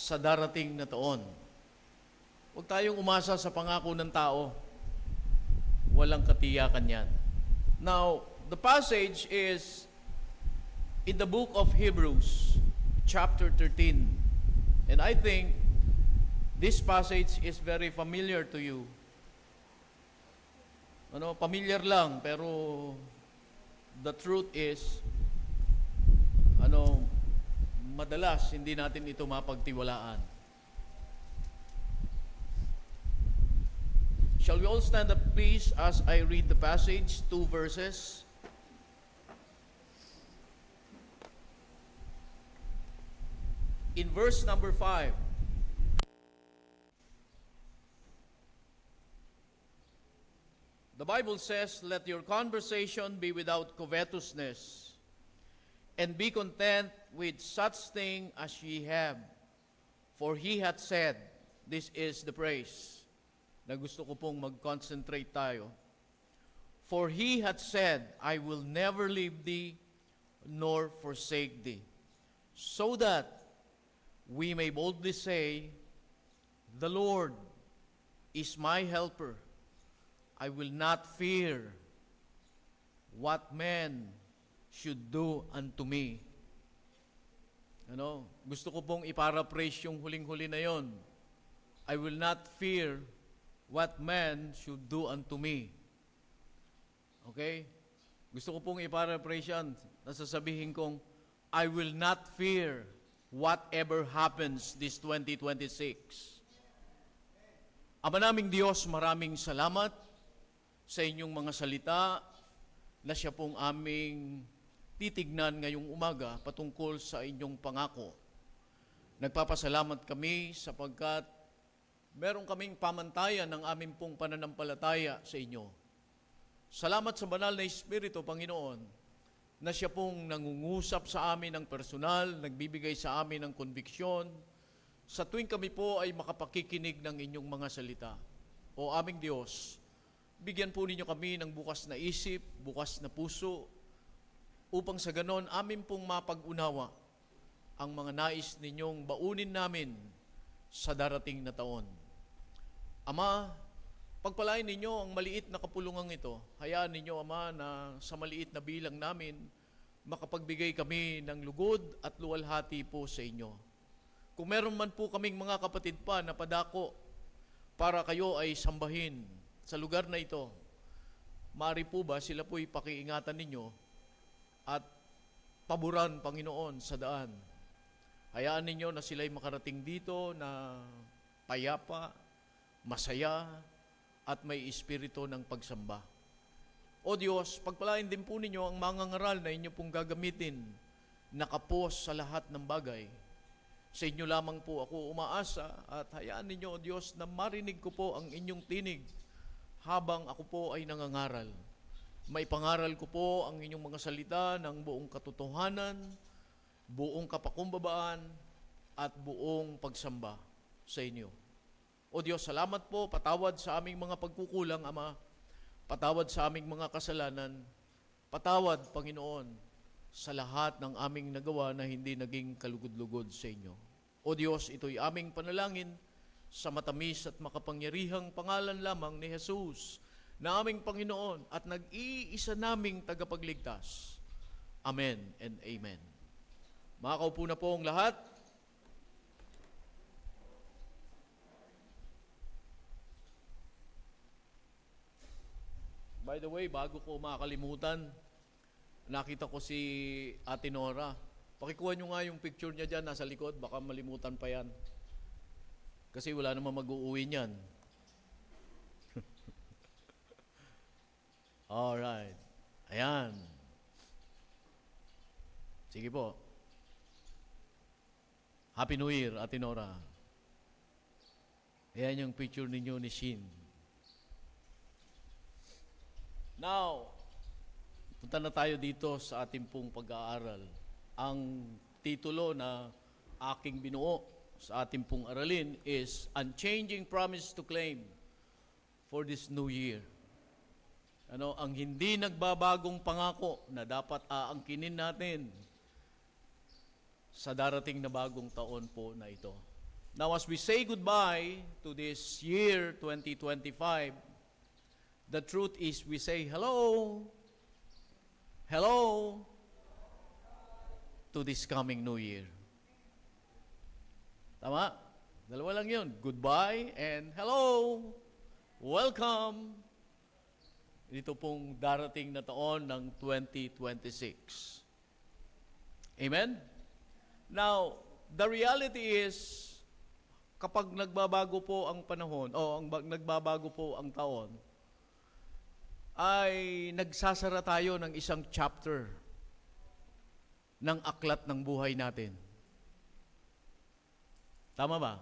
sa darating na taon. Huwag tayong umasa sa pangako ng tao. Walang katiyakan yan. Now, the passage is in the book of Hebrews, chapter 13. And I think this passage is very familiar to you. Familiar lang, pero the truth is, madalas hindi natin ito mapagtiwalaan. Shall we all stand up, please, as I read the passage, 2 verses? In verse number 5, the Bible says, "Let your conversation be without covetousness, and be content with such thing as ye have. For he hath said," this is the praise na gusto ko pong mag-concentrate tayo. "For he hath said, I will never leave thee, nor forsake thee. So that we may boldly say, The Lord is my helper. I will not fear what man should do unto me." Gusto ko pong iparaphrase yung huling-huli na yon. I will not fear what man should do unto me. Okay? Gusto ko pong iparaphrase yan. Nasasabihin kong, I will not fear whatever happens this 2026. Ama naming Diyos, maraming salamat sa inyong mga salita na siya pong aming titignan ngayong umaga patungkol sa inyong pangako. Nagpapasalamat kami sapagkat meron kaming pamantayan ng aming pong pananampalataya sa inyo. Salamat sa banal na Espiritu, Panginoon, na siya pong nangungusap sa amin ng personal, nagbibigay sa amin ng konbiksyon, sa tuwing kami po ay makapakikinig ng inyong mga salita. O aming Diyos, bigyan po ninyo kami ng bukas na isip, bukas na puso, upang sa ganon amin pong mapag-unawa ang mga nais ninyong baunin namin sa darating na taon. Ama, pagpalain ninyo ang maliit na kapulungang ito. Hayaan ninyo, Ama, na sa maliit na bilang namin, makapagbigay kami ng lugod at luwalhati po sa inyo. Kung meron man po kaming mga kapatid pa na padako para kayo ay sambahin sa lugar na ito, maaari po ba sila po'y pakiingatan ninyo at paboran, Panginoon, sa daan. Hayaan ninyo na sila'y makarating dito na payapa, masaya, at may espiritu ng pagsamba. O Diyos, pagpalain din po ninyo ang mga ngaral na inyo pong gagamitin, nakapos sa lahat ng bagay. Sa inyo lamang po ako umaasa at hayaan ninyo, O Diyos, na marinig ko po ang inyong tinig habang ako po ay nangangaral. Maipangaral ko po ang inyong mga salita ng buong katotohanan, buong kapakumbabaan, at buong pagsamba sa inyo. O Diyos, salamat po, patawad sa aming mga pagkukulang, Ama, patawad sa aming mga kasalanan, patawad, Panginoon, sa lahat ng aming nagawa na hindi naging kalugod-lugod sa inyo. O Diyos, ito'y aming panalangin sa matamis at makapangyarihang pangalan lamang ni Jesus, na aming Panginoon at nag-iisa naming tagapagligtas. Amen and Amen. Makakaupo na po ang lahat. By the way, bago ko makalimutan, nakita ko si Ate Nora. Pakikuha nyo nga yung picture niya dyan, nasa likod, baka malimutan pa yan. Kasi wala namang mag-uuwi niyan. Alright. Ayan. Sige po. Happy New Year, Ate Nora. Ayan yung picture ninyo ni Shin. Now, punta na tayo dito sa ating pong pag-aaral. Ang titulo na aking binuo sa ating pong aralin is Unchanging Promise to Claim for this New Year. Ang hindi nagbabagong pangako na dapat aangkinin natin sa darating na bagong taon po na ito. Now, as we say goodbye to this year 2025, the truth is we say hello, hello, to this coming new year. Tama? Dalawa lang yun. Goodbye and hello, welcome. Dito pong darating na taon ng 2026. Amen? Now, the reality is, kapag nagbabago po ang panahon, nagbabago po ang taon, ay nagsasara tayo ng isang chapter ng aklat ng buhay natin. Tama ba?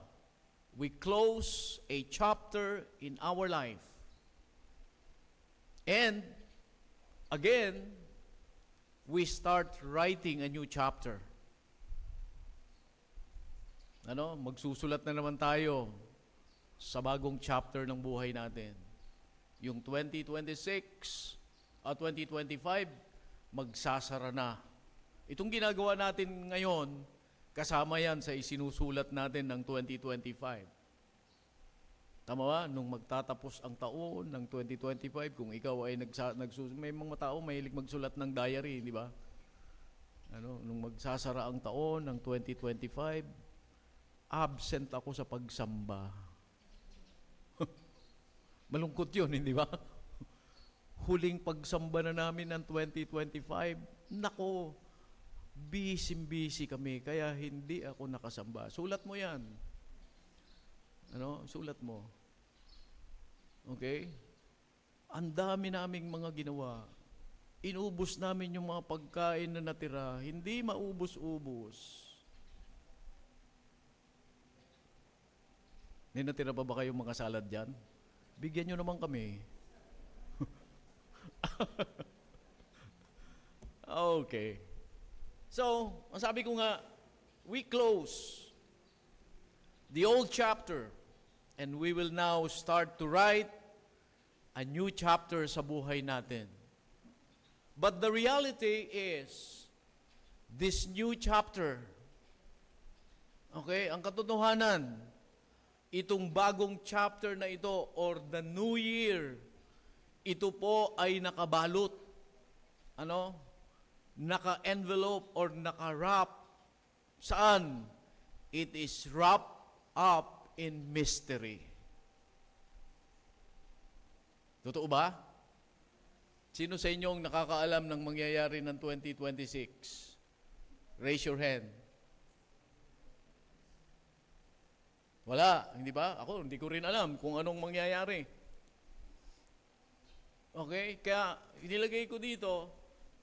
We close a chapter in our life. And, again, we start writing a new chapter. Magsusulat na naman tayo sa bagong chapter ng buhay natin. Yung 2026 at 2025, magsasara na. Itong ginagawa natin ngayon, kasama yan sa isinusulat natin ng 2025. Tama ba? Nung magtatapos ang taon ng 2025, kung ikaw ay may mga tao mahilig magsulat ng diary, di ba? Nung magsasara ang taon ng 2025, absent ako sa pagsamba. Malungkot yun, hindi ba? Huling pagsamba na namin ng 2025, nako, busy kami, kaya hindi ako nakasamba. Sulat mo yan. Sulat mo. Okay? Ang dami naming mga ginawa. Inubos namin yung mga pagkain na natira. Hindi maubos-ubos. May natira pa ba kayong mga salad dyan? Bigyan nyo naman kami. Okay. So, ang sabi ko nga, we close the old chapter and we will now start to write a new chapter sa buhay natin. But the reality is, this new chapter, okay, ang katotohanan, itong bagong chapter na ito or the new year, ito po ay nakabalot, naka-envelope or naka-wrap. Saan? It is wrapped up in mystery. Totoo ba? Sino sa inyong nakakaalam ng mangyayari ng 2026? Raise your hand. Wala, hindi ba? Ako, hindi ko rin alam kung anong mangyayari. Okay? Kaya, inilagay ko dito,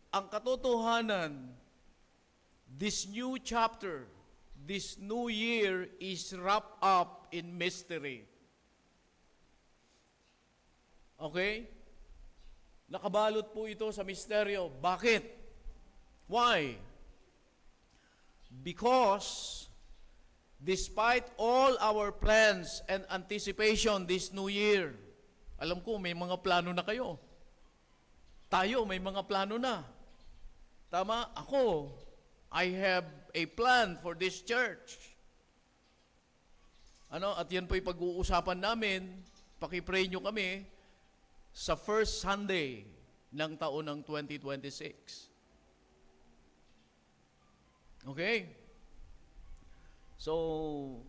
ang katotohanan, this new chapter, this new year is wrapped up in mystery. Okay? Nakabalot po ito sa misteryo. Bakit? Why? Because despite all our plans and anticipation this new year, alam ko may mga plano na kayo. Tayo may mga plano na. Tama? Ako, I have a plan for this church. At yan po'y pag-uusapan namin, pakipray nyo kami, sa first Sunday ng taon ng 2026. Okay? So,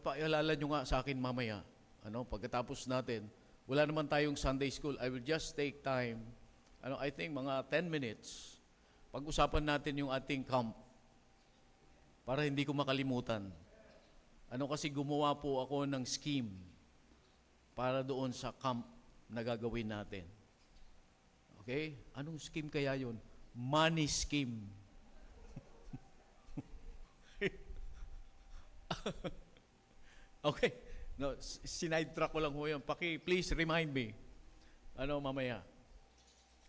paalala nyo nga sa akin mamaya. Pagkatapos natin, wala naman tayong Sunday school. I will just take time, I think mga 10 minutes, pag-usapan natin yung ating camp para hindi ko makalimutan. Kasi gumawa po ako ng scheme para doon sa camp na gagawin natin. Okay? Anong scheme kaya yun? Money scheme. Okay. No, sinidetrack ko lang ho yun. Please remind me. Mamaya.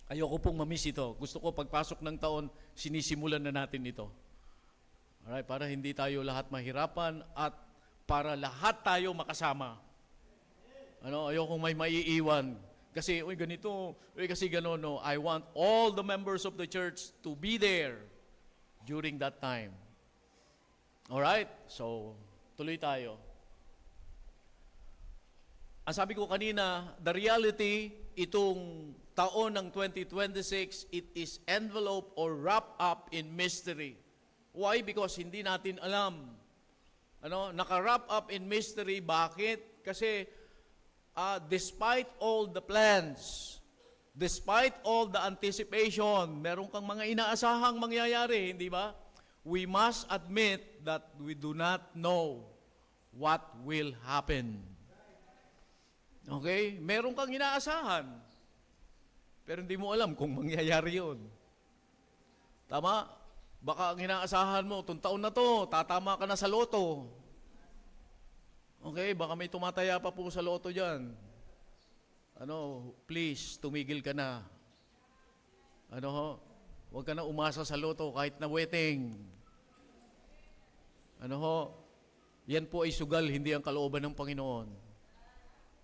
Ayoko pong mamiss ito. Gusto ko pagpasok ng taon, sinisimulan na natin ito. Alright? Para hindi tayo lahat mahirapan at para lahat tayo makasama. Ayokong may maiiwan. Kasi, ganito, kasi gano'n, no. I want all the members of the church to be there during that time. Alright? So, tuloy tayo. ang sabi ko kanina, the reality, itong taon ng 2026, it is enveloped or wrapped up in mystery. Why? Because hindi natin alam. Naka-wrap up in mystery. Bakit? Kasi despite all the plans, despite all the anticipation, meron kang mga inaasahang mangyayari, hindi ba? We must admit that we do not know what will happen. Okay? Meron kang inaasahan, pero hindi mo alam kung mangyayari yun. Tama? Baka ang inaasahan mo, itong taon na to, tatama ka na sa loto. Okay? Baka may tumataya pa po sa loto dyan. Please, tumigil ka na. Huwag ka na umasa sa loto kahit na wedding. Yan po ay sugal, hindi ang kalooban ng Panginoon.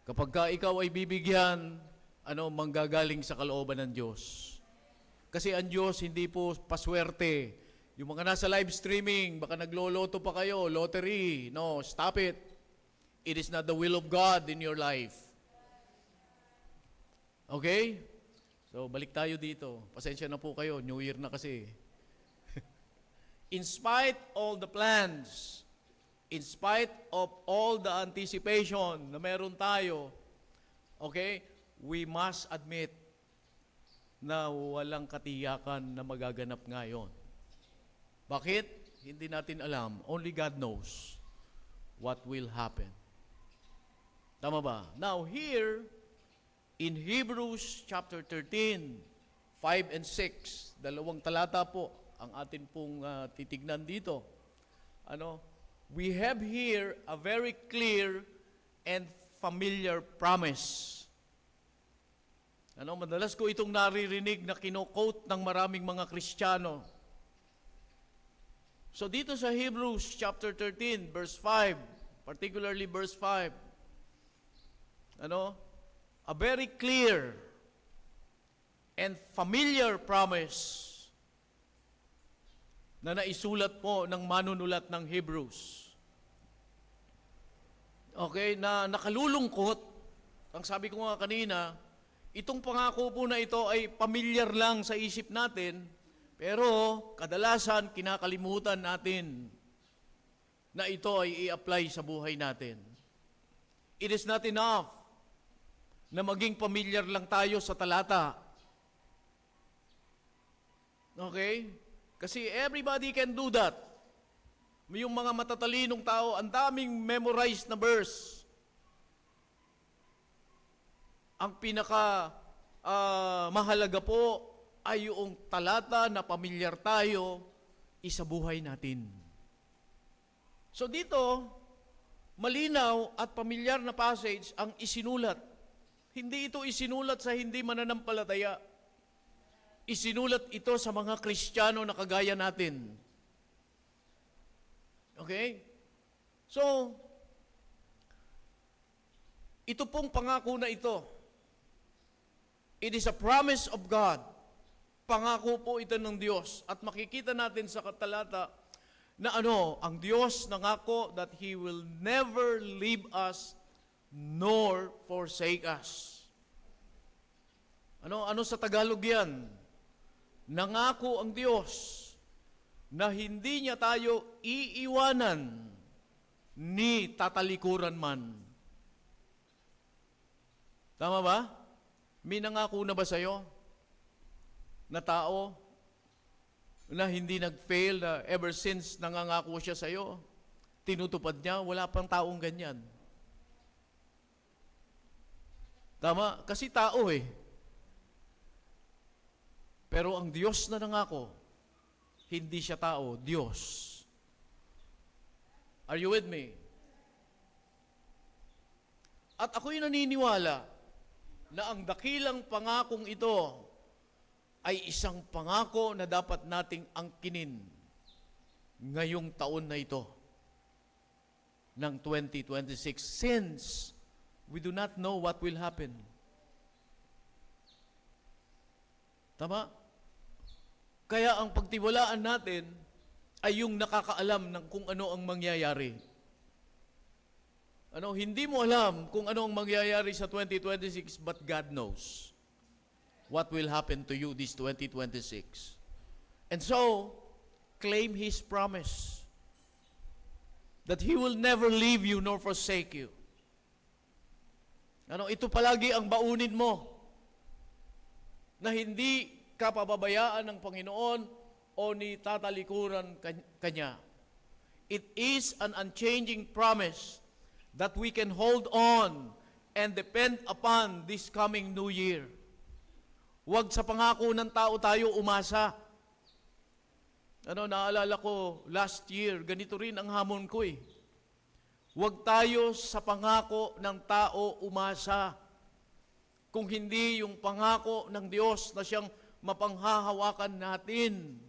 Kapag ka ikaw ay bibigyan, manggagaling sa kalooban ng Diyos. Kasi ang Diyos hindi po paswerte. Yung mga nasa live streaming, baka nagloloto pa kayo, lottery. No, stop it. It is not the will of God in your life. Okay? So, balik tayo dito. Pasensya na po kayo, New Year na kasi. In spite all the plans, in spite of all the anticipation na meron tayo, okay, we must admit na walang katiyakan na magaganap ngayon. Bakit? Hindi natin alam. Only God knows what will happen. Tama ba? Now here, in Hebrews chapter 13, 5 and 6, dalawang talata po ang atin pong titignan dito. We have here a very clear and familiar promise. Madalas ko itong naririnig na kino-quote ng maraming mga Kristiyano. So dito sa Hebrews chapter 13, verse 5, particularly verse 5, a very clear and familiar promise na naisulat po ng manunulat ng Hebrews. Okay, na nakalulungkot, ang sabi ko nga kanina, itong pangako po na ito ay pamilyar lang sa isip natin, pero kadalasan kinakalimutan natin na ito ay i-apply sa buhay natin. It is not enough na maging pamilyar lang tayo sa talata. Okay? Kasi everybody can do that. Yung mga matatalinong tao, ang daming memorized na verse. Ang pinaka mahalaga po ay yung talata na pamilyar tayo isa buhay natin. So dito, malinaw at pamilyar na passage ang isinulat. Hindi ito isinulat sa hindi mananampalataya. Isinulat ito sa mga Kristiyano na kagaya natin. Okay? So, ito pong pangako na ito, it is a promise of God. Pangako po ito ng Diyos. At makikita natin sa katalata na ang Diyos nangako that He will never leave us nor forsake us. Ano sa Tagalog yan? Nangako ang Diyos na hindi niya tayo iiwanan ni tatalikuran man. Tama ba? May nangako na ba sa'yo na tao na hindi nag-fail, na ever since nangangako siya sa'yo, tinutupad niya? Wala pang taong ganyan. Tama? Kasi tao eh. Pero ang Diyos na nangako, hindi siya tao, Diyos. Are you with me? At ako'y naniniwala na ang dakilang pangakong ito ay isang pangako na dapat nating angkinin ngayong taon na ito ng 2026, since we do not know what will happen. Tama? Kaya ang pagtiwalaan natin ay yung nakakaalam ng kung ano ang mangyayari. Hindi mo alam kung ano ang mangyayari sa 2026, but God knows what will happen to you this 2026. And so, claim His promise that He will never leave you nor forsake you. Ito palagi ang baunin mo, na hindi ka pababayaan ng Panginoon o ni tatalikuran Kanya. It is an unchanging promise that we can hold on and depend upon this coming new year. Huwag sa pangako ng tao tayo umasa. Naalala ko, last year, ganito rin ang hamon ko eh. Huwag tayo sa pangako ng tao umasa. Kung hindi yung pangako ng Diyos na siyang mapanghahawakan natin.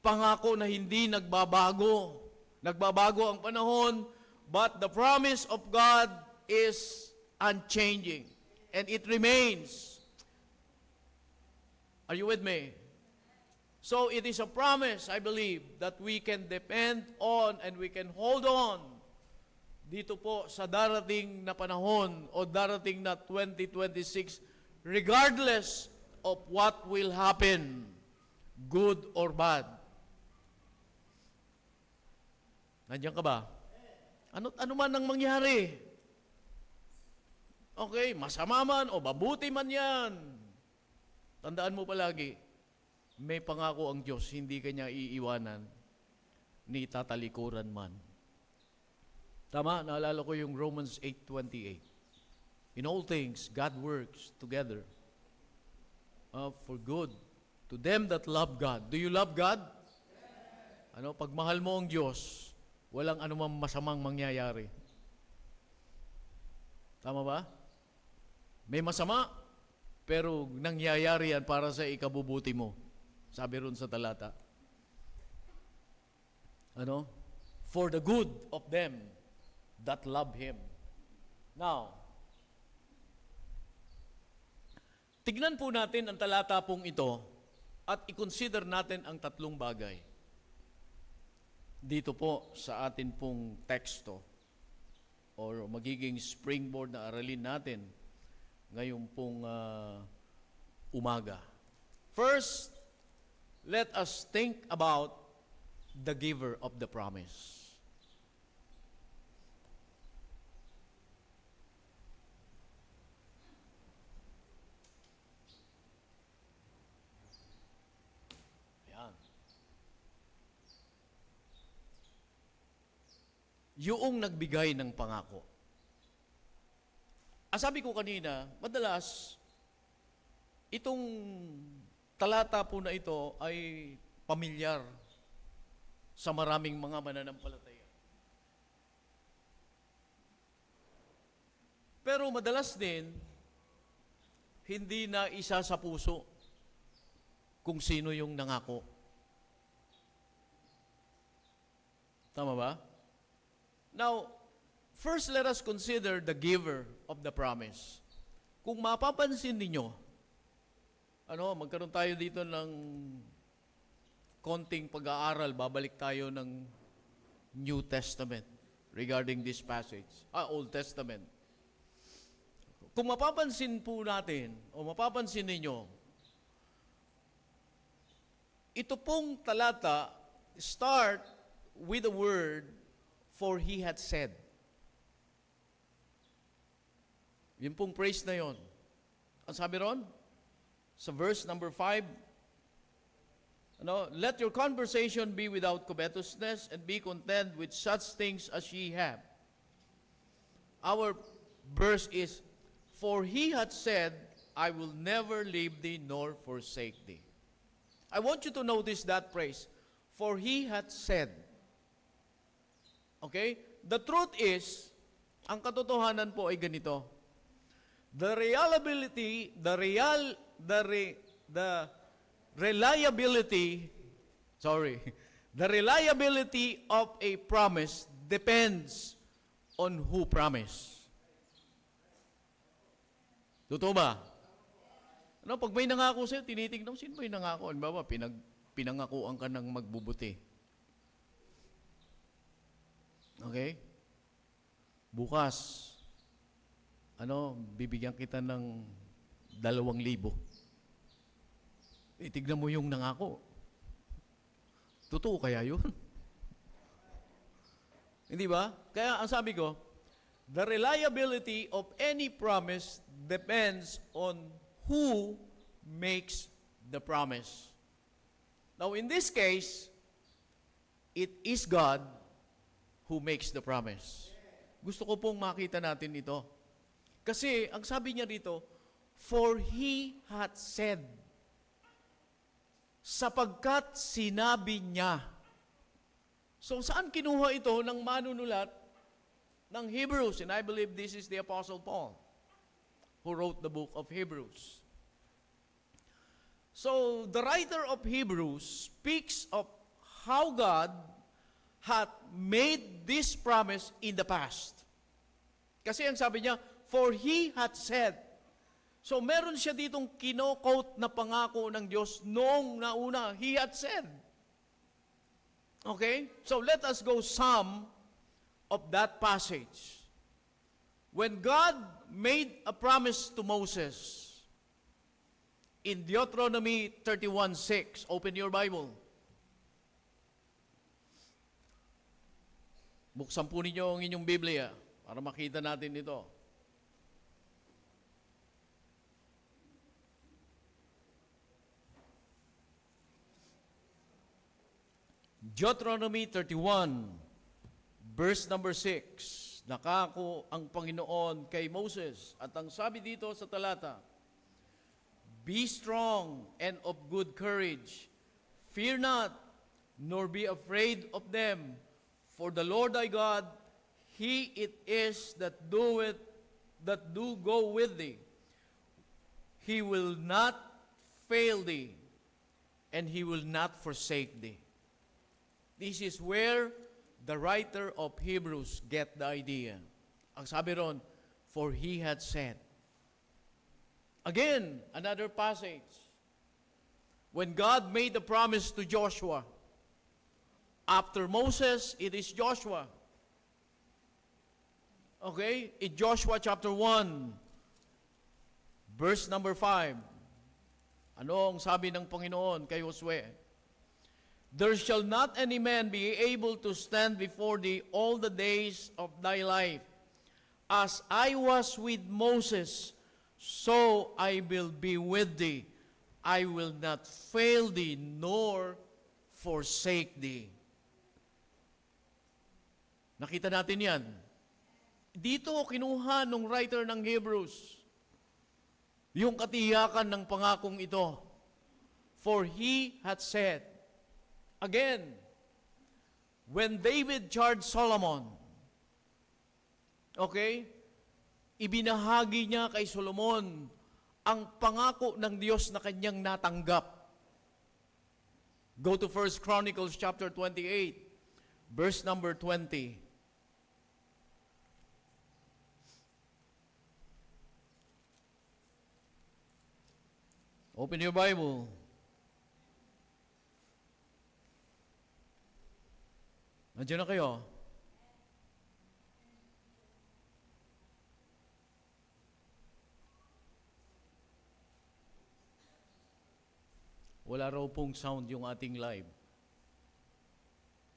Pangako na hindi nagbabago. Nagbabago ang panahon, but the promise of God is unchanging. And it remains. Are you with me? So it is a promise, I believe, that we can depend on and we can hold on dito po sa darating na panahon o darating na 2026, regardless of what will happen, good or bad. Nandiyan ka ba? Ano man ang mangyari? Okay, masama man o mabuti man yan. Tandaan mo palagi, may pangako ang Diyos, hindi Kanya iiwanan, ni tatalikuran man. Tama, naalala ko yung Romans 8:28. In all things, God works together for good to them that love God. Do you love God? Pag mahal mo ang Diyos, walang anumang masamang mangyayari. Tama ba? May masama, pero nangyayari yan para sa ikabubuti mo. Sabi ron sa talata. For the good of them that love Him. Now, tignan po natin ang talata pong ito at i-consider natin ang tatlong bagay. Dito po sa atin pong teksto or magiging springboard na aralin natin ngayon pong umaga. First, let us think about the giver of the promise. Yung nagbigay ng pangako. Sabi ko kanina, madalas, itong talata po na ito ay pamilyar sa maraming mga mananampalataya. Pero madalas din, hindi na isa sa puso kung sino yung nangako. Tama ba? Now, first let us consider the giver of the promise. Kung mapapansin ninyo, magkaroon tayo dito ng konting pag-aaral, babalik tayo ng New Testament regarding this passage. Old Testament. Kung mapapansin po natin, o mapapansin ninyo, ito pong talata start with the word, for He had said. Yung pong phrase na yon. Ang sabi ron? Sa verse number 5, let your conversation be without covetousness and be content with such things as ye have. Our verse is, for He had said, I will never leave thee nor forsake thee. I want you to notice that phrase, for He had said. Okay? The truth is, ang katotohanan po ay ganito. The reliability of a promise depends on who promise. Totoo ba? Pag may nangako sa'yo, tinitingnan, sino ba yung nangako? Halimbawa, pinangakuan ka ng magbubuti. Okay? bukas, bibigyan kita ng 2,000. Tignan mo yung nangako. Totoo kaya yun? Hindi ba? Kaya ang sabi ko, the reliability of any promise depends on who makes the promise. Now, in this case, it is God who makes the promise. Gusto ko pong makita natin ito. Kasi, ang sabi niya dito, for He hath said, sapagkat sinabi niya. So, saan kinuha ito ng manunulat ng Hebrews? And I believe this is the Apostle Paul who wrote the book of Hebrews. So, the writer of Hebrews speaks of how God hath made this promise in the past. Kasi ang sabi niya, for He hath said. So, meron siya ditong kino-quote na pangako ng Diyos noong nauna. He hath said. Okay? So, let us go some of that passage. When God made a promise to Moses, in Deuteronomy 31:6, open your Bible. Buksan po ninyo ang inyong Biblia para makita natin ito. Deuteronomy 31, verse number 6. Nakako ang Panginoon kay Moses. At ang sabi dito sa talata, be strong and of good courage. Fear not, nor be afraid of them. For the Lord thy God, He it is that do go with thee. He will not fail thee, and He will not forsake thee. This is where the writer of Hebrews get the idea. Ang sabi ron, for He had said. Again, another passage. When God made the promise to Joshua, after Moses, it is Joshua. Okay? In Joshua chapter 1, verse number 5, ano ang sabi ng Panginoon kay Josue? There shall not any man be able to stand before thee all the days of thy life. As I was with Moses, so I will be with thee. I will not fail thee, nor forsake thee. Nakita natin yan. Dito kinuha nung writer ng Hebrews yung katiyakan ng pangakong ito. For He hath said. Again, when David charged Solomon, okay, ibinahagi niya kay Solomon ang pangako ng Diyos na kanyang natanggap. Go to 1 Chronicles chapter 28, verse number 20. Open your Bible. Nandiyan na kayo? Wala raw pong sound yung ating live.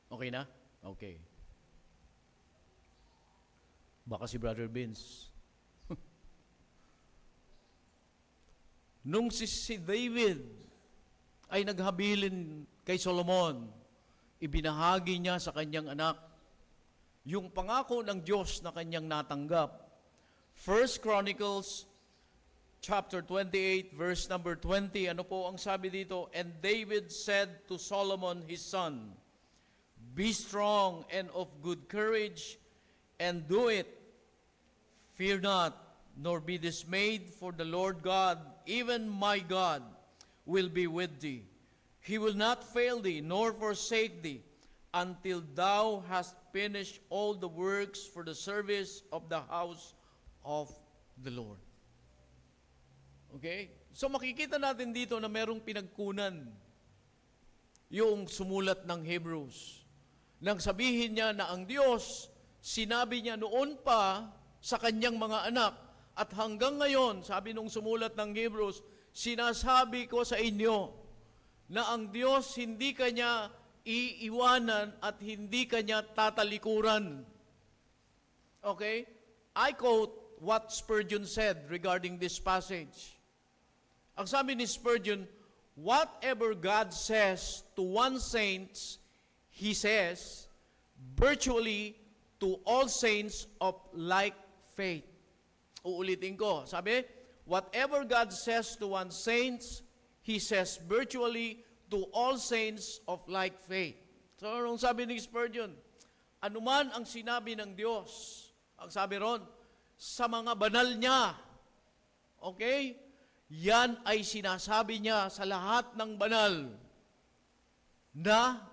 Okay na? Okay. Baka si Brother Vince. Nung si David ay naghabilin kay Solomon, ibinahagi niya sa kanyang anak yung pangako ng Diyos na kanyang natanggap. 1 Chronicles chapter 28, verse number 20, ano po ang sabi dito? And David said to Solomon his son, be strong and of good courage, and do it. Fear not, nor be dismayed, for the Lord God, even my God, will be with thee. He will not fail thee, nor forsake thee, until thou hast finished all the works for the service of the house of the Lord. Okay? So makikita natin dito na merong pinagkunan yung sumulat ng Hebrews. Nang sabihin niya na ang Diyos, sinabi niya noon pa sa kanyang mga anak, at hanggang ngayon, sabi nung sumulat ng Hebrews, sinasabi ko sa inyo na ang Diyos hindi kanya iiwanan at hindi kanya tatalikuran. Okay? I quote what Spurgeon said regarding this passage. Ang sabi ni Spurgeon, whatever God says to one saint, He says virtually to all saints of like faith. Uulitin ko. Sabi, whatever God says to one saint, He says virtually to all saints of like faith. So, anong sabi ni Spurgeon? Anuman ang sinabi ng Diyos, ang sabi ron, sa mga banal niya, okay? Yan ay sinasabi niya sa lahat ng banal na,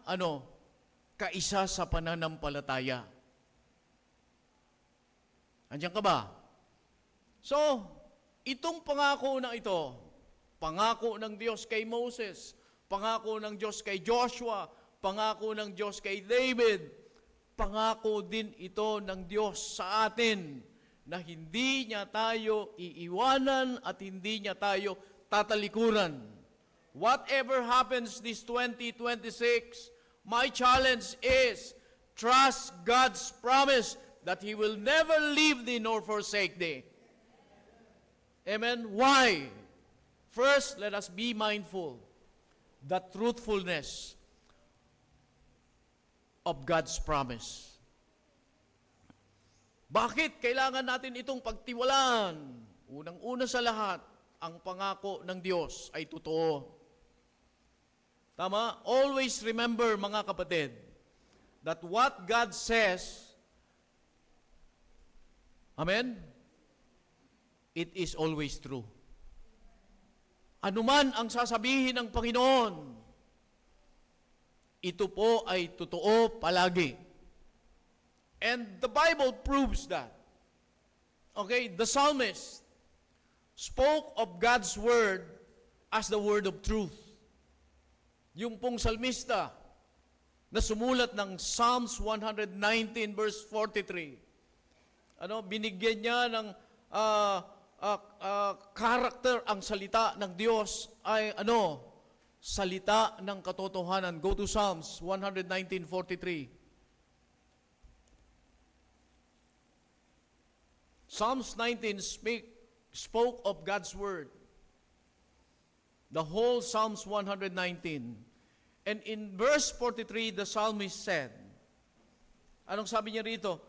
kaisa sa pananampalataya. Andiyan ka ba? So, itong pangako na ito, pangako ng Diyos kay Moses, pangako ng Diyos kay Joshua, pangako ng Diyos kay David, pangako din ito ng Diyos sa atin na hindi niya tayo iiwanan at hindi niya tayo tatalikuran. Whatever happens this 2026, my challenge is trust God's promise that He will never leave thee nor forsake thee. Amen? Why? First, let us be mindful the truthfulness of God's promise. Bakit kailangan natin itong pagtiwalaan? Unang-una sa lahat, ang pangako ng Diyos ay totoo. Tama? Always remember, mga kapatid, that what God says, amen? It is always true. Anuman ang sasabihin ng Panginoon, ito po ay totoo palagi. And the Bible proves that. Okay, the psalmist spoke of God's word as the word of truth. Yung pong salmista na sumulat ng Psalms 119 verse 43, binigyan niya ng character ang salita ng Diyos ay salita ng katotohanan. Go to Psalms 119:43. Psalms 19 spoke of God's word. The whole Psalms 119. And in verse 43, the psalmist said, anong sabi niya rito?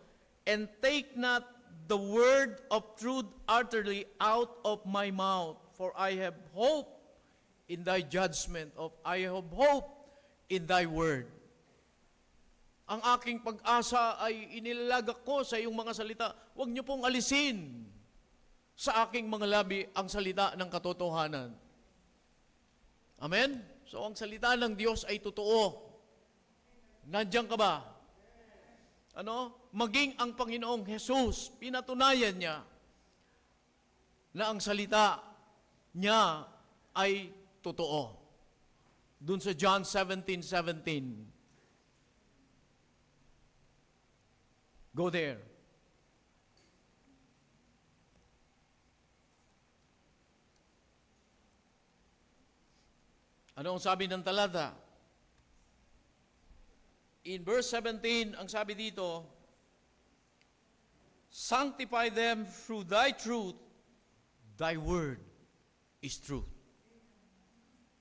And take not the word of truth utterly out of my mouth, for I have hope in thy judgment, I have hope in thy word. Ang aking pag-asa ay inilalagak ko sa iyong mga salita. Huwag niyo pong alisin sa aking mga labi ang salita ng katotohanan. Amen? So ang salita ng Diyos ay totoo. Nandiyan ka ba? Maging ang Panginoong Jesus, pinatunayan niya na ang salita niya ay totoo. Doon sa John 17:17. Go there. Ano ang sabi ng talata? In verse 17, ang sabi dito, sanctify them through thy truth, thy word is truth.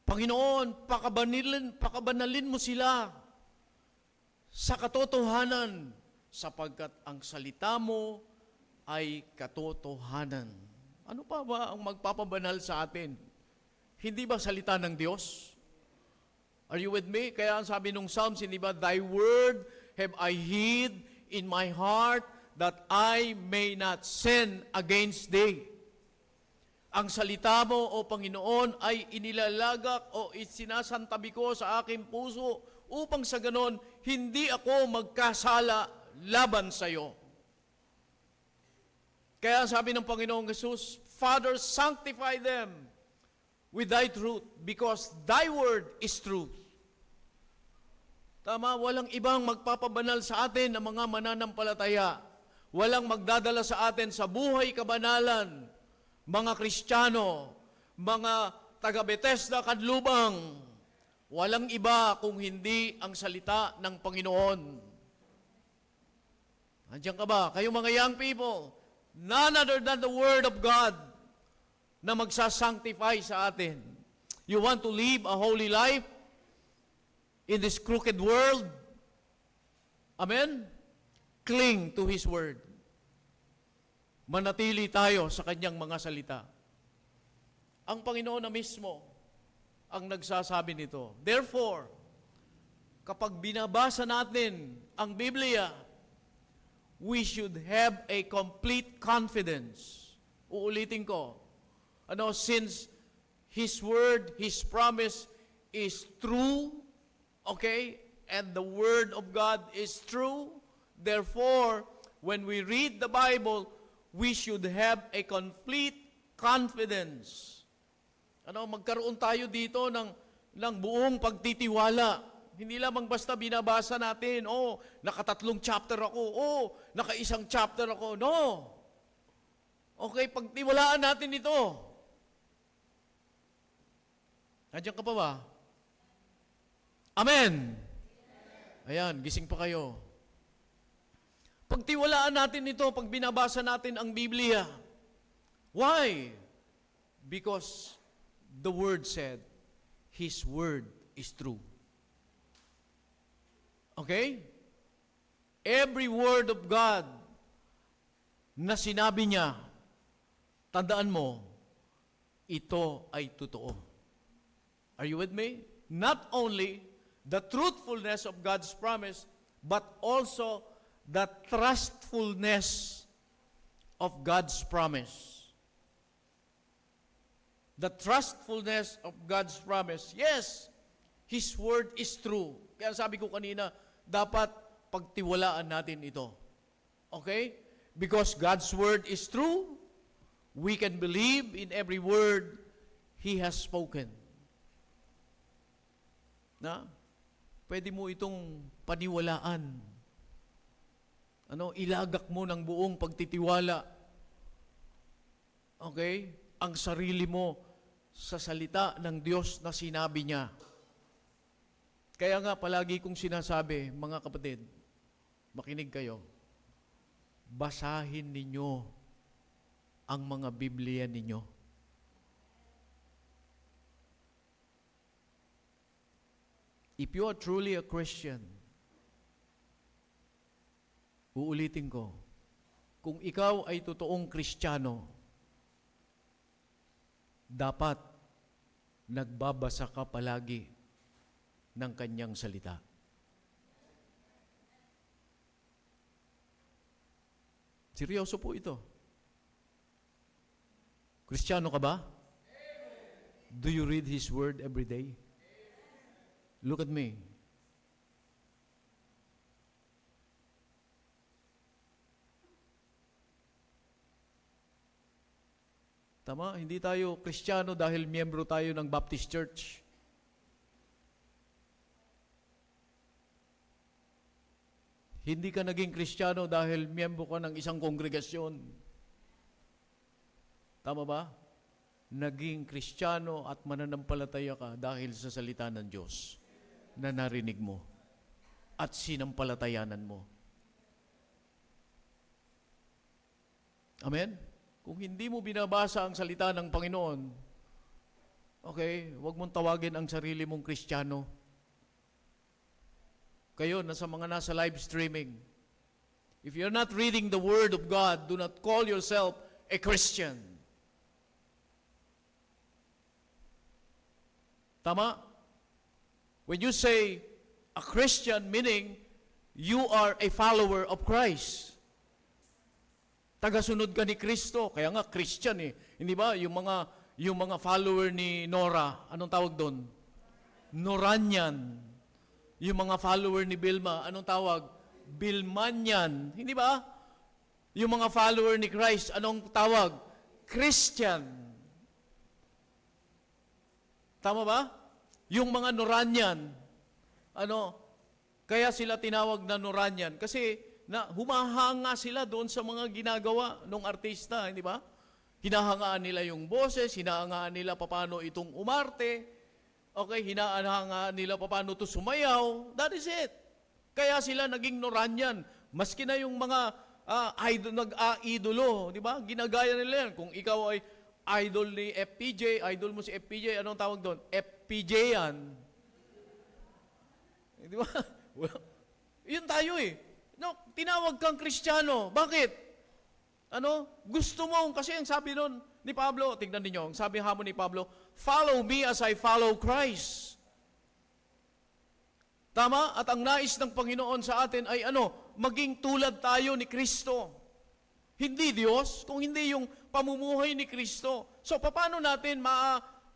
Panginoon, pakabanalin mo sila sa katotohanan, sapagkat ang salita mo ay katotohanan. Ano pa ba ang magpapabanal sa atin? Hindi ba salita ng Diyos? Are you with me? Kaya ang sabi nung Psalms, hindi ba, thy word have I hid in my heart that I may not sin against thee. Ang salita mo, O Panginoon, ay inilalagak o isinasantabi ko sa aking puso upang sa ganon, hindi ako magkasala laban sa iyo. Kaya sabi ng Panginoong Jesus, Father, sanctify them with thy truth, because thy word is truth. Tama, walang ibang magpapabanal sa atin ng mga mananampalataya. Walang magdadala sa atin sa buhay kabanalan, mga Kristiyano, mga taga-Bethesda, Kanlubang. Walang iba kung hindi ang salita ng Panginoon. Andiyan ka ba? Kayong mga young people, none other than the Word of God na magsasanctify sa atin. You want to live a holy life in this crooked world? Amen? Cling to His Word. Manatili tayo sa Kanyang mga salita. Ang Panginoon na mismo ang nagsasabi nito. Therefore, kapag binabasa natin ang Biblia, we should have a complete confidence. Uulitin ko. Since His Word, His promise is true, okay, and the Word of God is true, therefore, when we read the Bible, we should have a complete confidence. Magkaroon tayo dito ng buong pagtitiwala. Hindi lamang basta binabasa natin, nakatatlong chapter ako, nakaisang chapter ako. No. Okay, pagtiwalaan natin ito. Nandiyan ka pa ba? Amen. Ayan, gising pa kayo. Pagtiwalaan natin ito, pag binabasa natin ang Biblia. Why? Because the Word said, His Word is true. Okay? Every word of God na sinabi niya, tandaan mo, ito ay totoo. Are you with me? Not only the truthfulness of God's promise, but also the trustfulness of God's promise. The trustfulness of God's promise. Yes, His Word is true. Kaya sabi ko kanina, dapat pagtiwalaan natin ito. Okay? Because God's Word is true, we can believe in every word He has spoken. Pwede mo itong paniwalaan. Ilagak mo ng buong pagtitiwala. Okay? Ang sarili mo sa salita ng Diyos na sinabi niya. Kaya nga palagi kong sinasabi, mga kapatid, makinig kayo, basahin ninyo ang mga Biblia ninyo. If you are truly a Christian, uulitin ko, kung ikaw ay totoong Kristiyano, dapat nagbabasa ka palagi ng Kanyang salita. Seryoso po ito. Kristiyano ka ba? Do you read His Word every day? Look at me. Tama? Hindi tayo Kristiyano dahil miyembro tayo ng Baptist Church. Hindi ka naging Kristiyano dahil miyembro ka ng isang kongregasyon. Tama ba? Naging Kristiyano at mananampalataya ka dahil sa salita ng Diyos na narinig mo at sinampalatayanan mo. Amen? Kung hindi mo binabasa ang salita ng Panginoon, okay, huwag mong tawagin ang sarili mong Kristiyano. Kayo, mga nasa live streaming, if you're not reading the Word of God, do not call yourself a Christian. Tama? When you say a Christian, meaning you are a follower of Christ. Tagasunod ka ni Kristo, kaya nga Christian eh. Hindi ba? Yung mga follower ni Nora, anong tawag doon? Noranian. Yung mga follower ni Bilma, anong tawag? Bilmanian. Hindi ba? Yung mga follower ni Christ, anong tawag? Christian. Tama ba? Yung mga Noranian, Kaya sila tinawag na Noranian. Kasi humahanga sila doon sa mga ginagawa ng artista, hindi ba? Hinahangaan nila yung boses, hinahangaan nila paano itong umarte, okay, hinahangaan nila paano ito sumayaw. That is it. Kaya sila naging Noranian. Maski na yung mga nag-idolo, di ba? Ginagaya nila yan. Kung ikaw ay idol ni FPJ, idol mo si FPJ, anong tawag doon? FPJ yan. Di ba? Well, yun tayo eh. No, tinawag kang Kristiyano. Bakit? Gusto mo, kasi ang sabi nun ni Pablo, tignan niyo, ang sabi hamon ni Pablo, follow me as I follow Christ. Tama? At ang nais ng Panginoon sa atin ay maging tulad tayo ni Kristo. Hindi Diyos, kung hindi yung pamumuhay ni Kristo. So, paano natin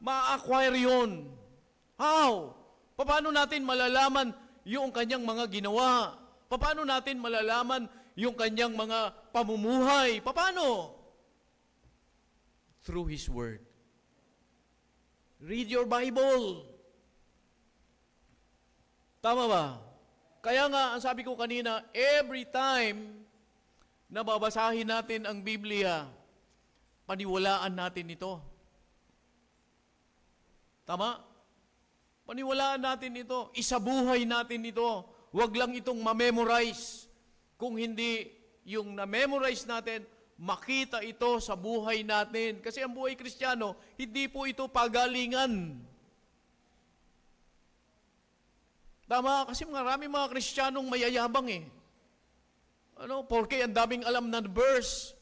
ma-acquire yun? How? Paano natin malalaman yung kanyang mga ginawa? Paano natin malalaman yung kanyang mga pamumuhay? Paano? Through His Word. Read your Bible. Tama ba? Kaya nga, ang sabi ko kanina, every time na babasahin natin ang Biblia, paniwalaan natin ito. Tama? Paniwalaan natin ito. Isabuhay natin ito. Huwag lang itong ma-memorize. Kung hindi yung na-memorize natin, makita ito sa buhay natin. Kasi ang buhay Kristiyano, hindi po ito pagalingan. Tama? Kasi maraming mga Kristiyanong mayayabang eh. Porke ang daming alam na verse.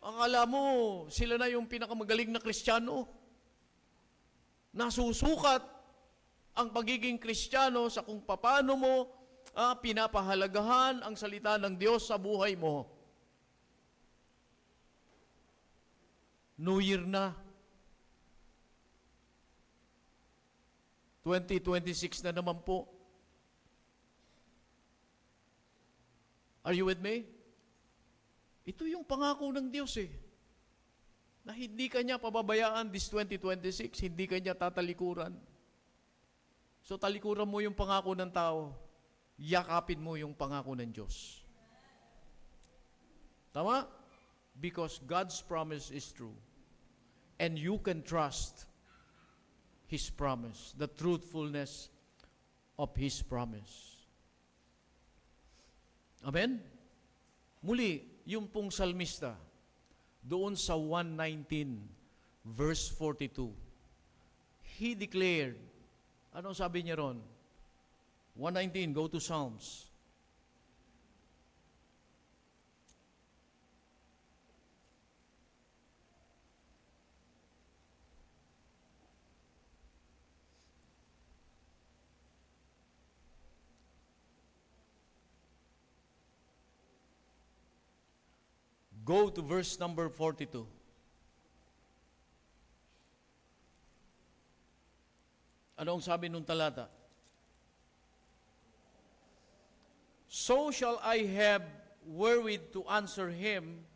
Akala mo, sila na yung pinakamagaling na Kristiyano. Nasusukat ang pagiging Kristiyano sa kung paano mo pinapahalagahan ang salita ng Diyos sa buhay mo. New Year na. 2026 na naman po. Are you with me? Ito yung pangako ng Diyos eh. Na hindi kanya pababayaan this 2026, hindi kanya tatalikuran. So talikuran mo yung pangako ng tao, yakapin mo yung pangako ng Diyos. Tama? Because God's promise is true. And you can trust His promise, the truthfulness of His promise. Amen? Muli, yung pong salmista, doon sa 119, verse 42, he declared, ano sabi niya ron? 119, go to Psalms. Go to verse number 42. Ano ang sabi nung talata? So shall I have wherewith to answer him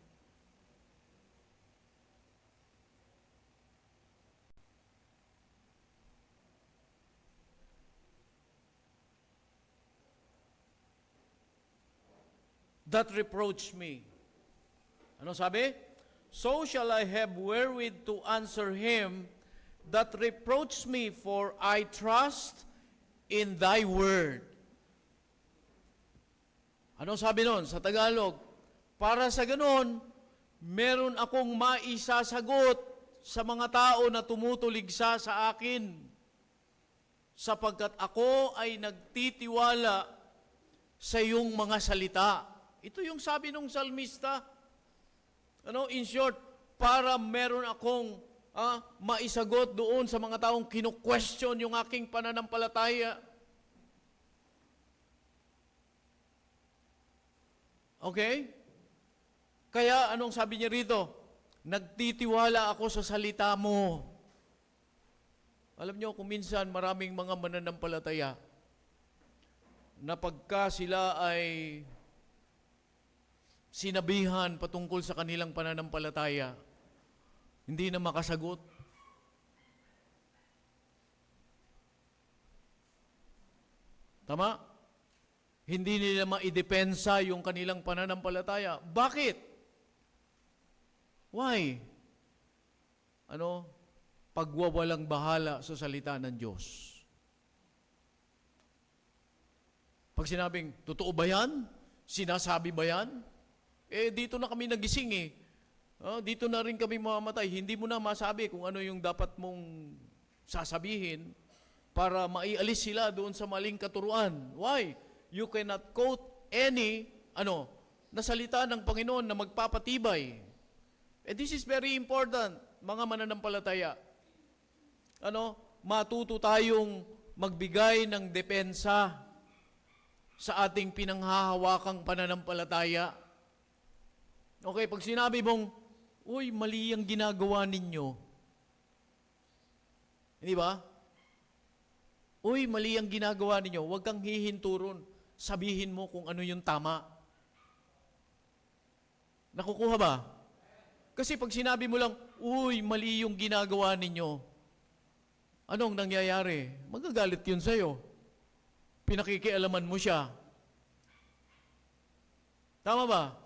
that reproached me. Ano sabi? So shall I have wherewith to answer him that reproached me, for I trust in thy word. Ano sabi nun sa Tagalog? Para sa ganon, meron akong maisasagot sa mga tao na tumutuligsa sa akin, sapagkat ako ay nagtitiwala sa iyong mga salita. Ito yung sabi ng salmista. In short, para meron akong maisagot doon sa mga taong kinu-question yung aking pananampalataya. Okay? Kaya anong sabi niya rito? Nagtitiwala ako sa salita mo. Alam niyo, kung minsan maraming mga mananampalataya na pagka sila ay sinabihan patungkol sa kanilang pananampalataya, hindi na makasagot. Tama? Hindi nila maidepensa yung kanilang pananampalataya. Bakit? Why? Pagwawalang bahala sa salita ng Diyos. Pag sinabing, totoo ba yan? Sinasabi ba yan? Dito na kami nagising eh. Dito na rin kami mamamatay. Hindi mo na masabi kung ano yung dapat mong sasabihin para maialis sila doon sa maling katuruan. Why? You cannot quote any, na salita ng Panginoon na magpapatibay. This is very important, mga mananampalataya. Matuto tayong magbigay ng depensa sa ating pinanghahawakang pananampalataya. Okay, pag sinabi mong, uy, mali ang ginagawa ninyo. Hindi ba? Uy, mali ang ginagawa ninyo. Huwag kang hihinturon. Sabihin mo kung ano yung tama. Nakukuha ba? Kasi pag sinabi mo lang, uy, mali yung ginagawa ninyo, anong nangyayari? Magagalit yun sa'yo. Pinakikialaman mo siya. Tama ba?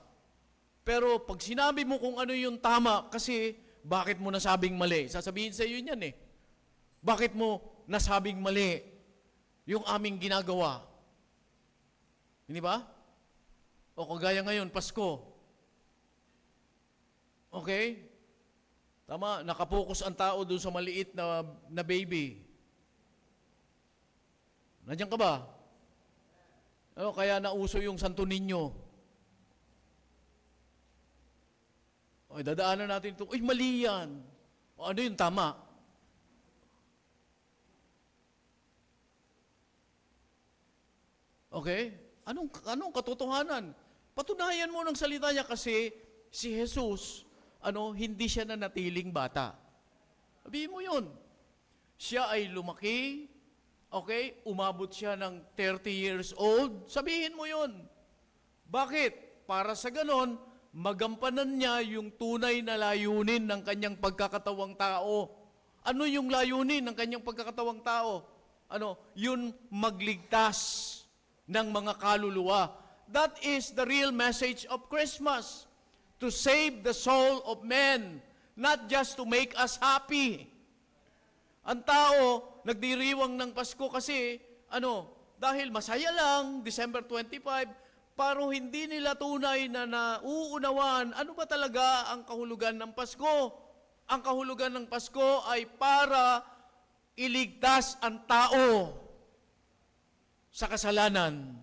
Pero pag sinabi mo kung ano yung tama, kasi bakit mo nasabing mali? Sasabihin sa iyo yan eh. Bakit mo nasabing mali yung aming ginagawa? Hindi ba? O kagaya ngayon, Pasko. Okay? Tama, nakapokus ang tao doon sa maliit na baby. Nandiyan ka ba? Kaya nauso yung Santo Niño. Dadaanan natin ito. Uy, mali yan. Ano yung tama? Okay? Anong katotohanan? Patunayan mo ng salita niya kasi si Jesus, hindi siya nanatiling bata. Sabihin mo yun. Siya ay lumaki, okay? Umabot siya ng 30 years old. Sabihin mo yun. Bakit? Para sa ganon, magampanan niya yung tunay na layunin ng kanyang pagkakatawang tao. Ano yung layunin ng kanyang pagkakatawang tao? Yun magligtas ng mga kaluluwa. That is the real message of Christmas. To save the soul of men, not just to make us happy. Ang tao, nagdiriwang ng Pasko kasi, dahil masaya lang, December 25, pero hindi nila tunay na nauunawan ano ba talaga ang kahulugan ng Pasko. Ang kahulugan ng Pasko ay para iligtas ang tao sa kasalanan.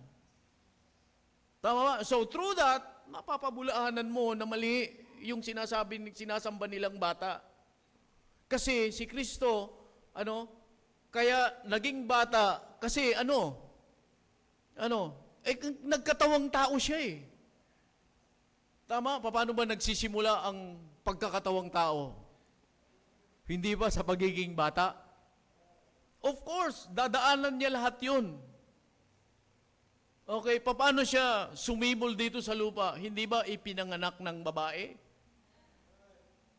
Tama ba? So through that, mapapabulaanan mo na mali yung sinasamba nilang bata. Kasi si Kristo, kaya naging bata, kasi nagkatawang tao siya eh. Tama? Paano ba nagsisimula ang pagkakatawang tao? Hindi ba sa pagiging bata? Of course, dadaanan niya lahat yun. Okay, paano siya sumibol dito sa lupa? Hindi ba ipinanganak ng babae?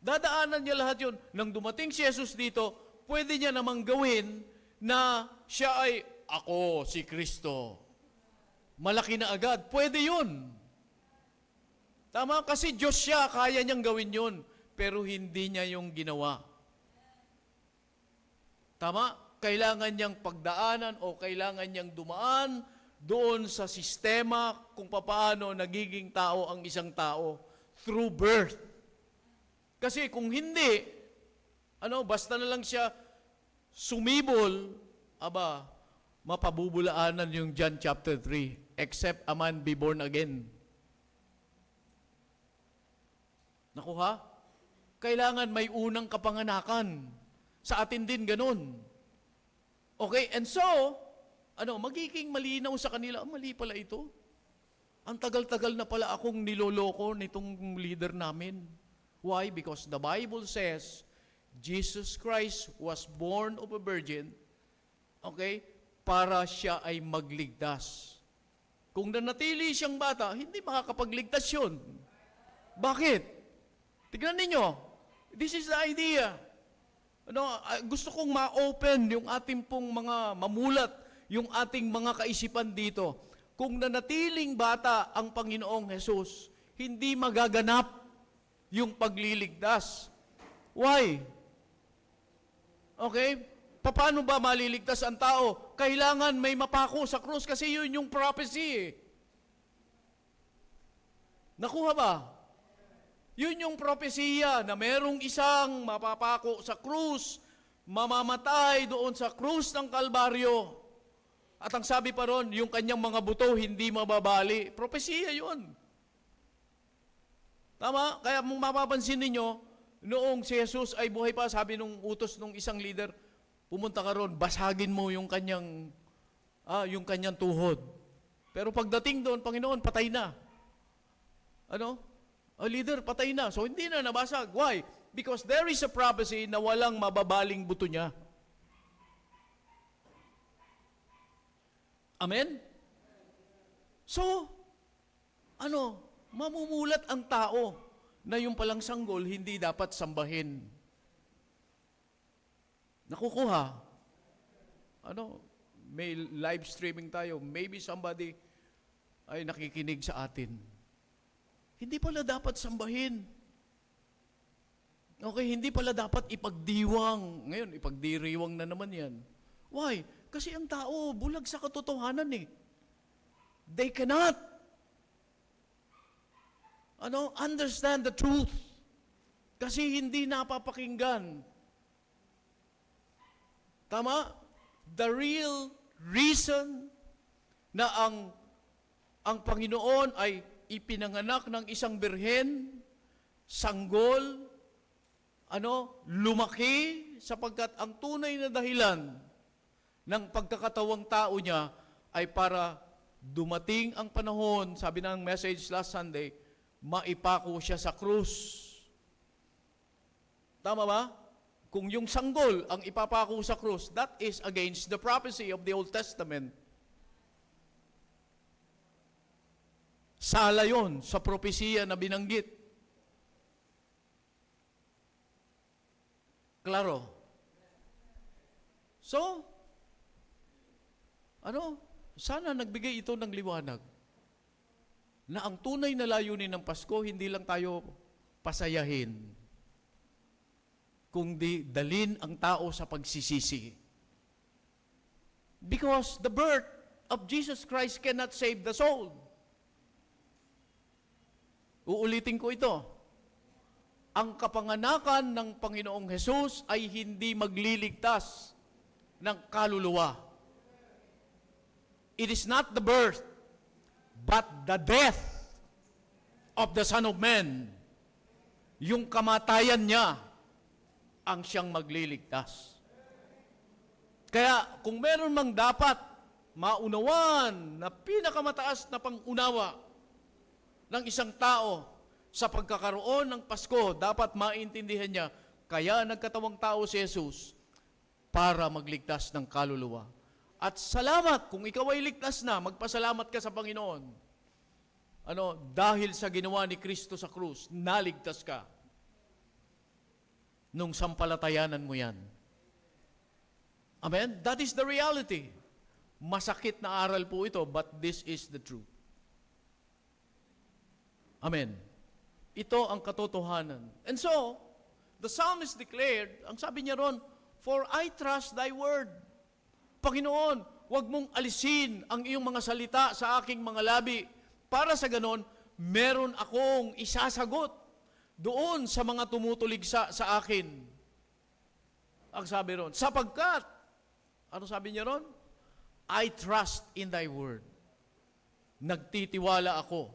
Dadaanan niya lahat yun. Nang dumating si Jesus dito, pwede niya namang gawin na siya ay, ako, si Kristo. Malaki na agad. Pwede yun. Tama? Kasi Diyos siya, kaya niyang gawin yun. Pero hindi niya yung ginawa. Tama? Kailangan niyang pagdaanan o kailangan niyang dumaan doon sa sistema kung paano nagiging tao ang isang tao through birth. Kasi kung hindi, basta na lang siya sumibol, mapabubulaanan yung John chapter 3. Except a man be born again. Nakuha? Kailangan may unang kapanganakan. Sa atin din ganun. Okay, and so, magiging malinaw sa kanila, mali pala ito. Ang tagal-tagal na pala akong niloloko nitong leader namin. Why? Because the Bible says, Jesus Christ was born of a virgin, okay, para siya ay magligtas. Kung nanatili siyang bata, hindi makakapagligtas yun. Bakit? Tignan ninyo. This is the idea. Gusto kong ma-open yung ating pong mga mamulat, yung ating mga kaisipan dito. Kung nanatiling bata ang Panginoong Hesus, hindi magaganap yung pagliligtas. Why? Okay? Paano ba maliligtas ang tao? Kailangan may mapako sa krus kasi yun yung prophecy. Nakuha ba? Yun yung propesiya na merong isang mapapako sa krus, mamamatay doon sa krus ng Kalbaryo. At ang sabi pa ron, yung kanyang mga buto hindi mababali. Propesiya yun. Tama? Kaya mapapansin ninyo, noong si Jesus ay buhay pa, sabi nung utos nung isang leader, pumunta ka ron, basagin mo yung kanyang tuhod. Pero pagdating doon, Panginoon, patay na. Ano? Leader, patay na. So, hindi na nabasag. Why? Because there is a prophecy na walang mababaling buto niya. Amen? So, mamumulat ang tao na yung palang sanggol hindi dapat sambahin. Nakukuha? May live streaming tayo. Maybe somebody ay nakikinig sa atin. Hindi pala dapat sambahin. Okay, hindi pala dapat ipagdiwang. Ngayon, ipagdiriwang na naman yan. Why? Kasi ang tao, bulag sa katotohanan eh. They cannot understand the truth. Kasi hindi napapakinggan. Tama? The real reason na ang Panginoon ay ipinanganak ng isang birhen, sanggol, lumaki, sapagkat ang tunay na dahilan ng pagkakatawang tao niya ay para dumating ang panahon, sabi ng message last Sunday, maipako siya sa krus. Tama ba? Kung yung sanggol ang ipapako sa krus, that is against the prophecy of the Old Testament. Sala yon sa propesiya na binanggit. Klaro. So, sana nagbigay ito ng liwanag na ang tunay na layunin ng Pasko, hindi lang tayo pasayahin, kundi dalin ang tao sa pagsisisi. Because the birth of Jesus Christ cannot save the soul. Uulitin ko ito. Ang kapanganakan ng Panginoong Hesus ay hindi magliligtas ng kaluluwa. It is not the birth, but the death of the Son of Man. Yung kamatayan niya ang siyang magliligtas. Kaya kung meron mang dapat maunawan na pinakamataas na pangunawa ng isang tao sa pagkakaroon ng Pasko, dapat maintindihan niya, kaya nagkatawang tao si Jesus para magligtas ng kaluluwa. At salamat, kung ikaw ay ligtas na, magpasalamat ka sa Panginoon. Dahil sa ginawa ni Kristo sa krus, naligtas ka. Nung sampalatayanan mo yan. Amen? That is the reality. Masakit na aral po ito, but this is the truth. Amen. Ito ang katotohanan. And so, the psalmist declared, ang sabi niya ron, for I trust thy word. Panginoon, huwag mong alisin ang iyong mga salita sa aking mga labi. Para sa ganon, meron akong isasagot doon sa mga tumutuligsa sa akin. Ang sabi ron, sapagkat, ano sabi niya ron? I trust in thy word. Nagtitiwala ako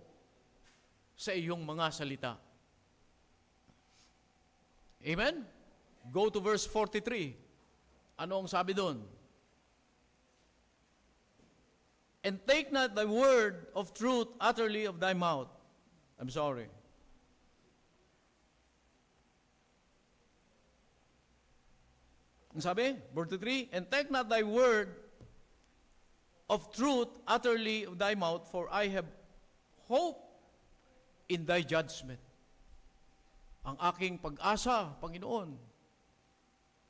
sa iyong mga salita. Amen? Go to verse 43. Ano ang sabi doon? And take not thy word of truth utterly of thy mouth. I'm sorry. Ang sabi? 43. And take not thy word of truth utterly of thy mouth, for I have hope in thy judgment. Ang aking pag-asa, Panginoon,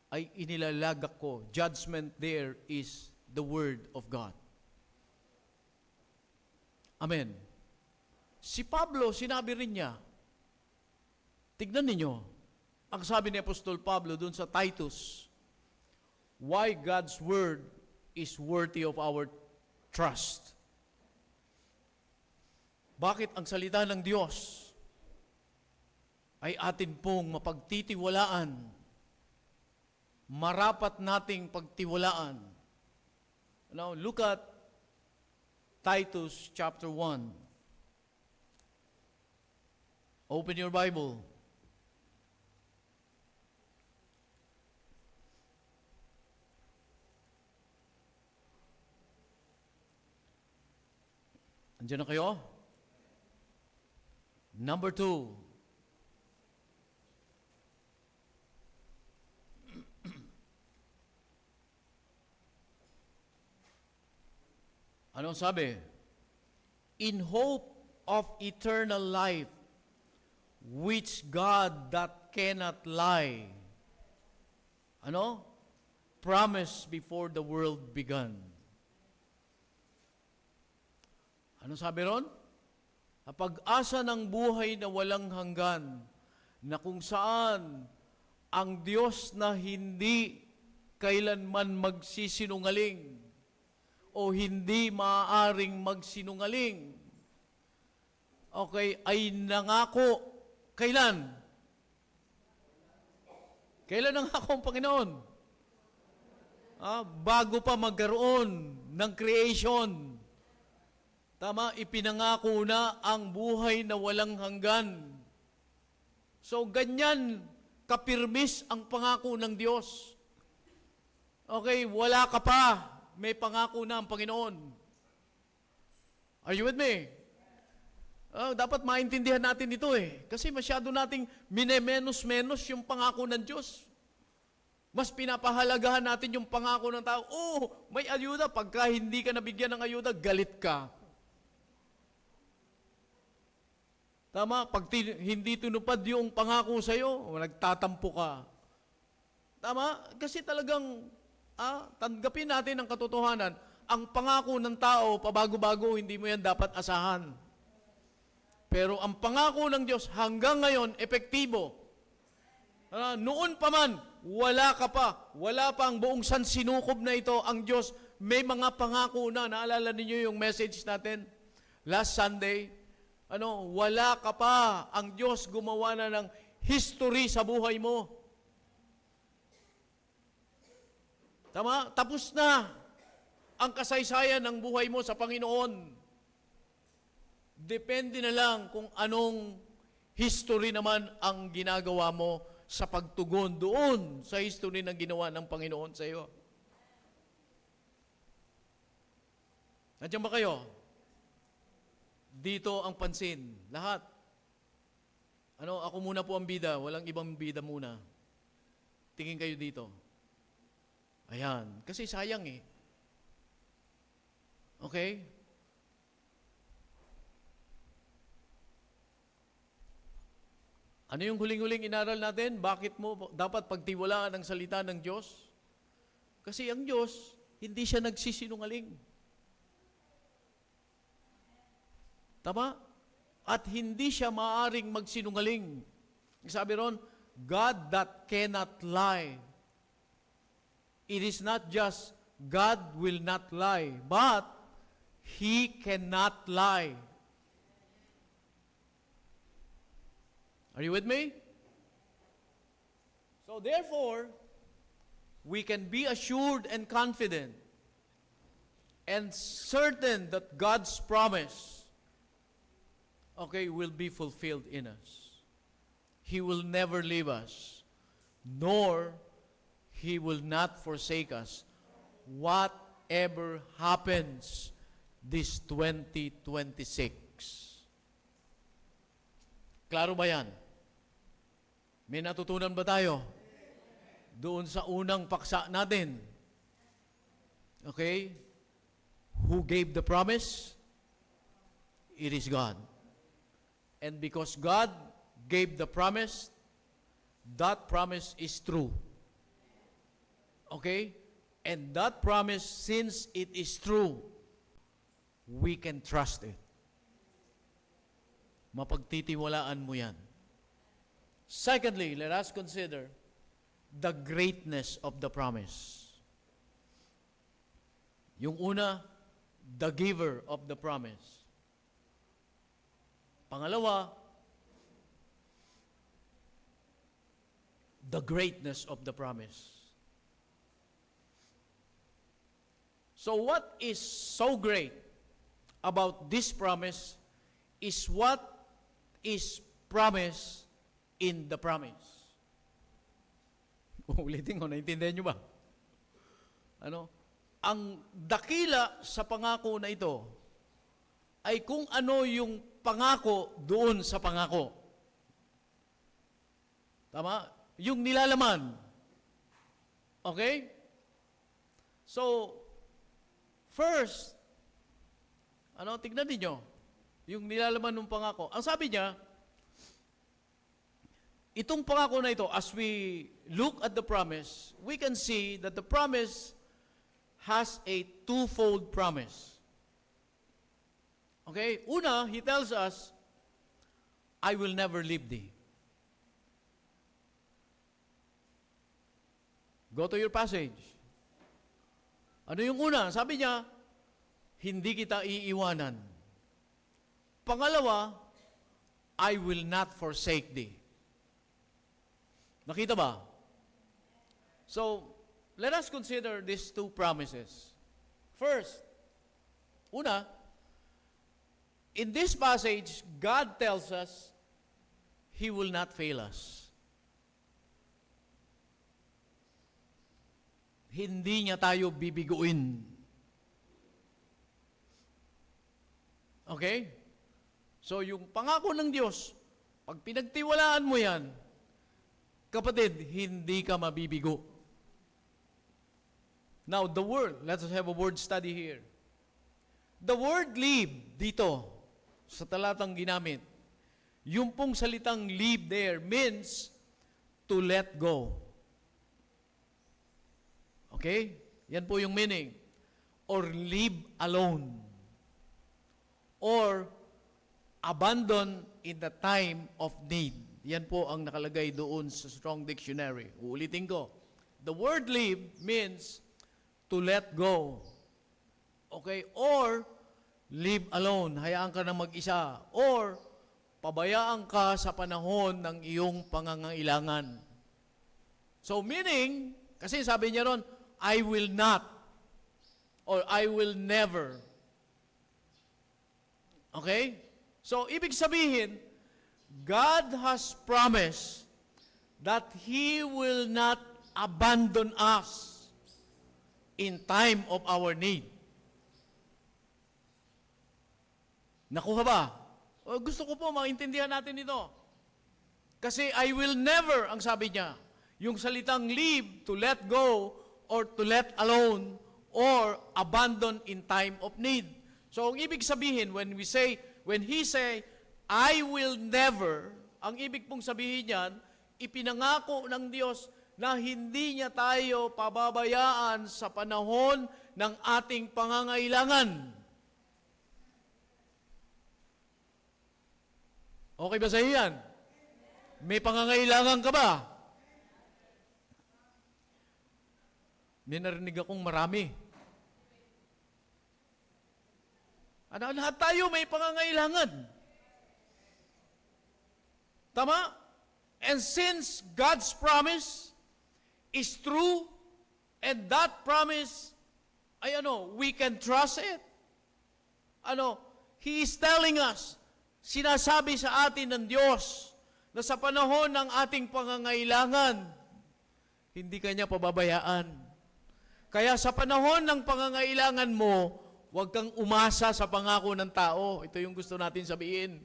ay inilalagak ko. Judgment there is the Word of God. Amen. Si Pablo, sinabi rin niya, tignan ninyo, ang sabi ni Apostol Pablo dun sa Titus, why God's Word is worthy of our trust. Bakit ang salita ng Diyos ay atin pong mapagtitiwalaan, marapat nating pagtiwalaan. Now, look at Titus chapter 1. Open your Bible. Andiyan na kayo? Number 2. Anong sabi? In hope of eternal life, which God that cannot lie, promised before the world began. Ano sabi ron? Ang pag-asa ng buhay na walang hanggan, na kung saan ang Diyos na hindi kailanman magsisinungaling o hindi maaaring magsinungaling, okay, ay nangako. Kailan? Kailan nangako ang Panginoon? Bago pa magkaroon ng creation. Tama, ipinangako na ang buhay na walang hanggan. So, ganyan kapirmis ang pangako ng Diyos. Okay, wala ka pa. May pangako na ang Panginoon. Are you with me? Dapat maintindihan natin ito Kasi masyado nating minemenos-menos yung pangako ng Diyos. Mas pinapahalagahan natin yung pangako ng tao. May ayuda. Pagka hindi ka nabigyan ng ayuda, galit ka. Tama? Pag hindi tunupad yung pangako sa'yo, nagtatampo ka. Tama? Kasi talagang tanggapin natin ang katotohanan. Ang pangako ng tao, pabago-bago, hindi mo yan dapat asahan. Pero ang pangako ng Diyos hanggang ngayon, epektibo. Noon pa man, wala ka pa. Wala pa ang buong sansinukob na ito. Ang Diyos, may mga pangako na. Naalala ninyo yung message natin last Sunday? Wala ka pa. Ang Diyos gumawa na ng history sa buhay mo. Tama? Tapos na ang kasaysayan ng buhay mo sa Panginoon. Depende na lang kung anong history naman ang ginagawa mo sa pagtugon doon sa history na ginawa ng Panginoon sa iyo. Nandiyan ba kayo? Dito ang pansin. Lahat. Ako muna po ang bida. Walang ibang bida muna. Tingin kayo dito. Ayan. Kasi sayang Okay? Ano yung huling-huling inaral natin? Bakit mo dapat pagtiwalaan ang salita ng Diyos? Kasi ang Diyos, hindi siya nagsisinungaling. Tama? At hindi siya maaring magsinungaling. Sabi ron, God that cannot lie. It is not just God will not lie, but He cannot lie. Are you with me? So therefore, we can be assured and confident and certain that God's promise, will be fulfilled in us. He will never leave us, nor He will not forsake us. Whatever happens this 2026. Klaro ba yan? May natutunan ba tayo? Doon sa unang paksa natin. Okay? Who gave the promise? It is God. And because God gave the promise, that promise is true. Okay? And that promise, since it is true, we can trust it. Mapagtitiwalaan mo yan. Secondly, let us consider the greatness of the promise. Yung una, the giver of the promise. Pangalawa, the greatness of the promise. So what is so great about this promise is what is promised in the promise. Ulitin ko, naintindihan nyo ba? Ano? Ang dakila sa pangako na ito ay kung ano yung pangako doon sa pangako. Tama? Yung nilalaman. Okay? So, first, tignan ninyo, yung nilalaman ng pangako. Ang sabi niya, itong pangako na ito, as we look at the promise, we can see that the promise has a twofold promise. Okay? Una, he tells us, I will never leave thee. Go to your passage. Ano yung una? Sabi niya, hindi kita iiwanan. Pangalawa, I will not forsake thee. Nakita ba? So, let us consider these two promises. First, una, in this passage, God tells us He will not fail us. Hindi niya tayo bibiguin. Okay? So, yung pangako ng Diyos, pag pinagtiwalaan mo yan, kapatid, hindi ka mabibigo. Now, the word, let's have a word study here. The word leave dito, sa talatang ginamit, yung pong salitang leave there means to let go. Okay? Yan po yung meaning. Or leave alone. Or abandon in the time of need. Yan po ang nakalagay doon sa Strong Dictionary. Uulitin ko. The word leave means to let go. Okay? Or leave alone. Hayaan ka na mag-isa. Or pabayaan ka sa panahon ng iyong pangangailangan. So meaning, kasi sabi niya ron, I will not or I will never. Okay? So ibig sabihin, God has promised that He will not abandon us in time of our need. Nakuha ba? O, gusto ko po maintindihan natin ito. Kasi I will never, ang sabi niya, yung salitang leave, to let go, or to let alone, or abandon in time of need. So, ang ibig sabihin, when He say, I will never, ang ibig pong sabihin niyan, ipinangako ng Diyos na hindi niya tayo pababayaan sa panahon ng ating pangangailangan. Okay ba sa iyo yan? May pangangailangan ka ba? May narinig akong marami. Lahat tayo may pangangailangan. Tama? And since God's promise is true, and that promise, we can trust it. He is telling us, sinasabi sa atin ng Diyos na sa panahon ng ating pangangailangan, hindi kanya pababayaan. Kaya sa panahon ng pangangailangan mo, huwag kang umasa sa pangako ng tao. Ito yung gusto natin sabihin.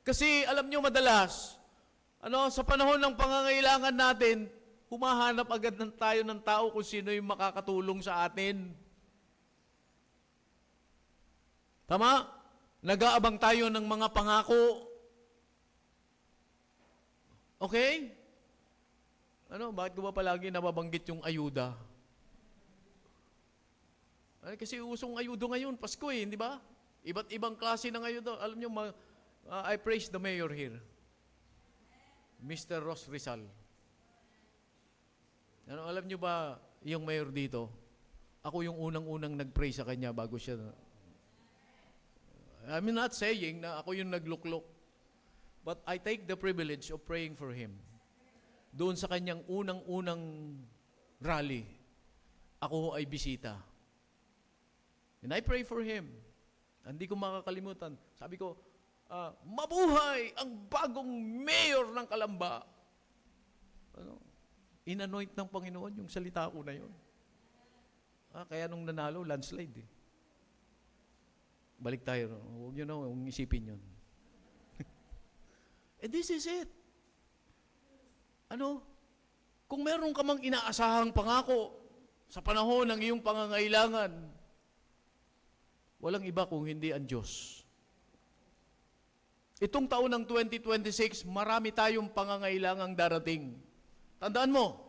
Kasi alam nyo madalas, sa panahon ng pangangailangan natin, humahanap agad tayo ng tao kung sino yung makakatulong sa atin. Tama? Nag-aabang tayo ng mga pangako. Okay? Bakit ko ba palagi nababanggit yung ayuda? Ay, kasi usong ayudo ngayon, Pasko eh, di ba? Iba't ibang klase ng ayudo. Alam niyo, I praise the mayor here. Mr. Ross Rizal. Ano, alam niyo ba, yung mayor dito, ako yung unang-unang nag-pray sa kanya bago siya. I'm not saying na ako yung nagluklok. But I take the privilege of praying for him. Doon sa kanyang unang-unang rally, ako ay bisita. And I pray for him. Hindi ko makakalimutan. Sabi ko, mabuhay ang bagong mayor ng Calamba. Ano? Inanoint ng Panginoon yung salita ko na yun. Kaya nung nanalo, landslide eh. Balik tayo. Huwag nyo na, huwag isipin yun. This is it. Ano? Kung meron ka mang inaasahang pangako sa panahon ng iyong pangangailangan, walang iba kung hindi ang Diyos. Itong taon ng 2026, marami tayong pangangailangang darating. Tandaan mo.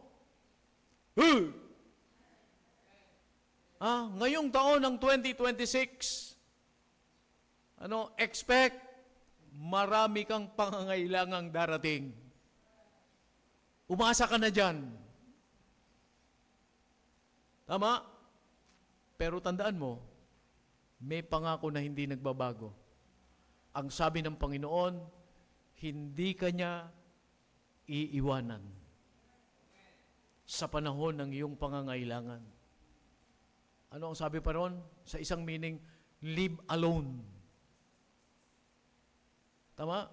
Ngayong taon ng 2026, expect marami kang pangangailangang darating. Umasa ka na dyan. Tama? Pero tandaan mo, may pangako na hindi nagbabago. Ang sabi ng Panginoon, hindi ka niya iiwanan sa panahon ng iyong pangangailangan. Ano ang sabi pa ron? Sa isang meaning, live alone. Tama?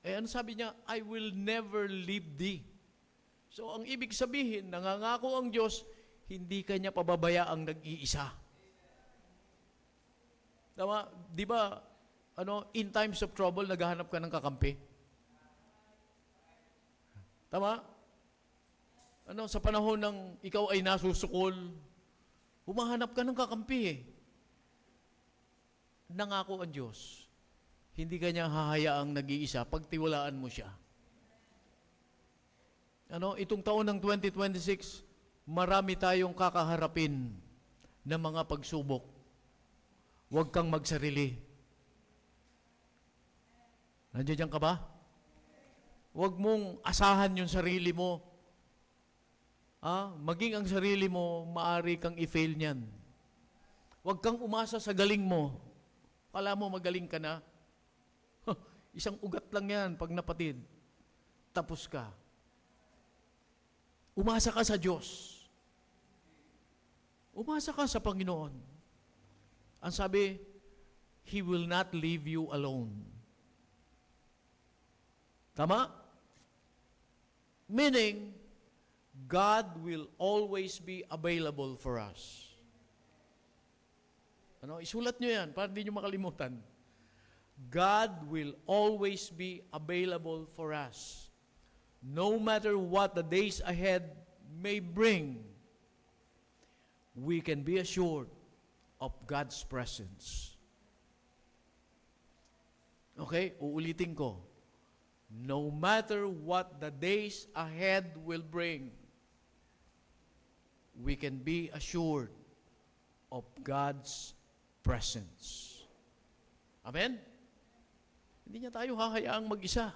Ano sabi niya? I will never leave thee. So, ang ibig sabihin, nangangako ang Diyos, hindi ka niya pababayaang nag-iisa. Tama? Di ba, in times of trouble, naghahanap ka ng kakampi? Tama? Sa panahon ng ikaw ay nasusukol, humahanap ka ng kakampi eh. Nangako ang Diyos, hindi ka niya hahayaang nag-iisa, pagtiwalaan mo siya. Itong taon ng 2026, marami tayong kakaharapin na mga pagsubok. Huwag kang magsarili. Nandiyan ka ba? Huwag mong asahan yung sarili mo. Maging ang sarili mo, maaari kang i-fail niyan. Huwag kang umasa sa galing mo. Kala mo magaling ka na. Isang ugat lang yan pag napatid. Tapos ka. Umasa ka sa Diyos. Umasa ka sa Panginoon. Ang sabi, He will not leave you alone. Tama? Meaning, God will always be available for us. Isulat nyo yan para hindi nyo makalimutan. God will always be available for us. No matter what the days ahead may bring, we can be assured of God's presence. Okay, uulitin ko. No matter what the days ahead will bring, we can be assured of God's presence. Amen? Hindi niya tayo hahayaang mag-isa.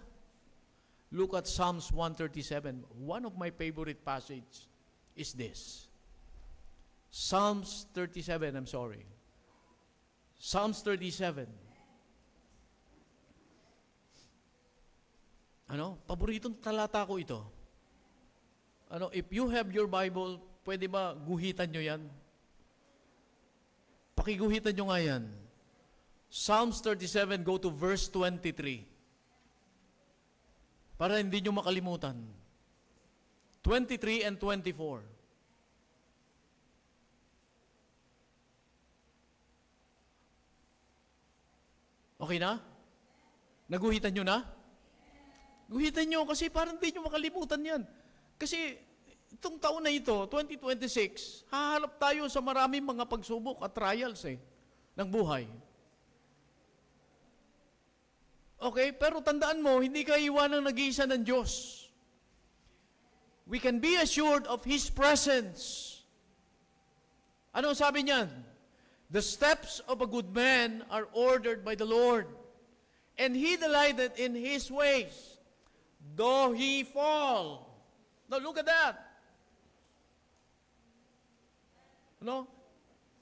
Look at Psalms 137. One of my favorite passages is this. Psalms 37, I'm sorry. Psalms 37. Paboritong talata ko ito. If you have your Bible, pwede ba guhitan nyo yan? Pakiguhitan nyo nga yan. Psalms 37, go to verse 23. Para hindi nyo makalimutan. 23 and 24. Okay na? Naguhitan nyo na? Guhitan nyo kasi parang hindi nyo makalimutan yan. Kasi itong taon na ito, 2026, hahalap tayo sa maraming mga pagsubok at trials ng buhay. Okay, pero tandaan mo, hindi ka iwanang nag-iisa ng Diyos. We can be assured of His presence. Ano sabi niyan? The steps of a good man are ordered by the Lord, and he delighted in his ways, though he fall. Now look at that. No?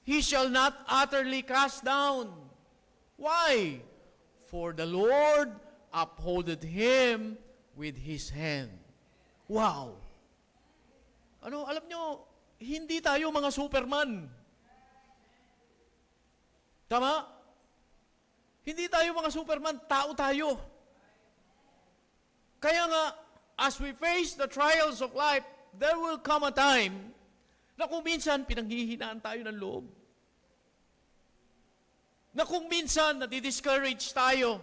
He shall not utterly cast down. Why? For the Lord upholdeth him with his hand. Wow! Ano, alam nyo, hindi tayo mga Superman. Tama? Hindi tayo mga Superman, tao tayo. Kaya nga, as we face the trials of life, there will come a time na kung minsan pinanghihinaan tayo ng loob. Na kung minsan nadi-discourage tayo.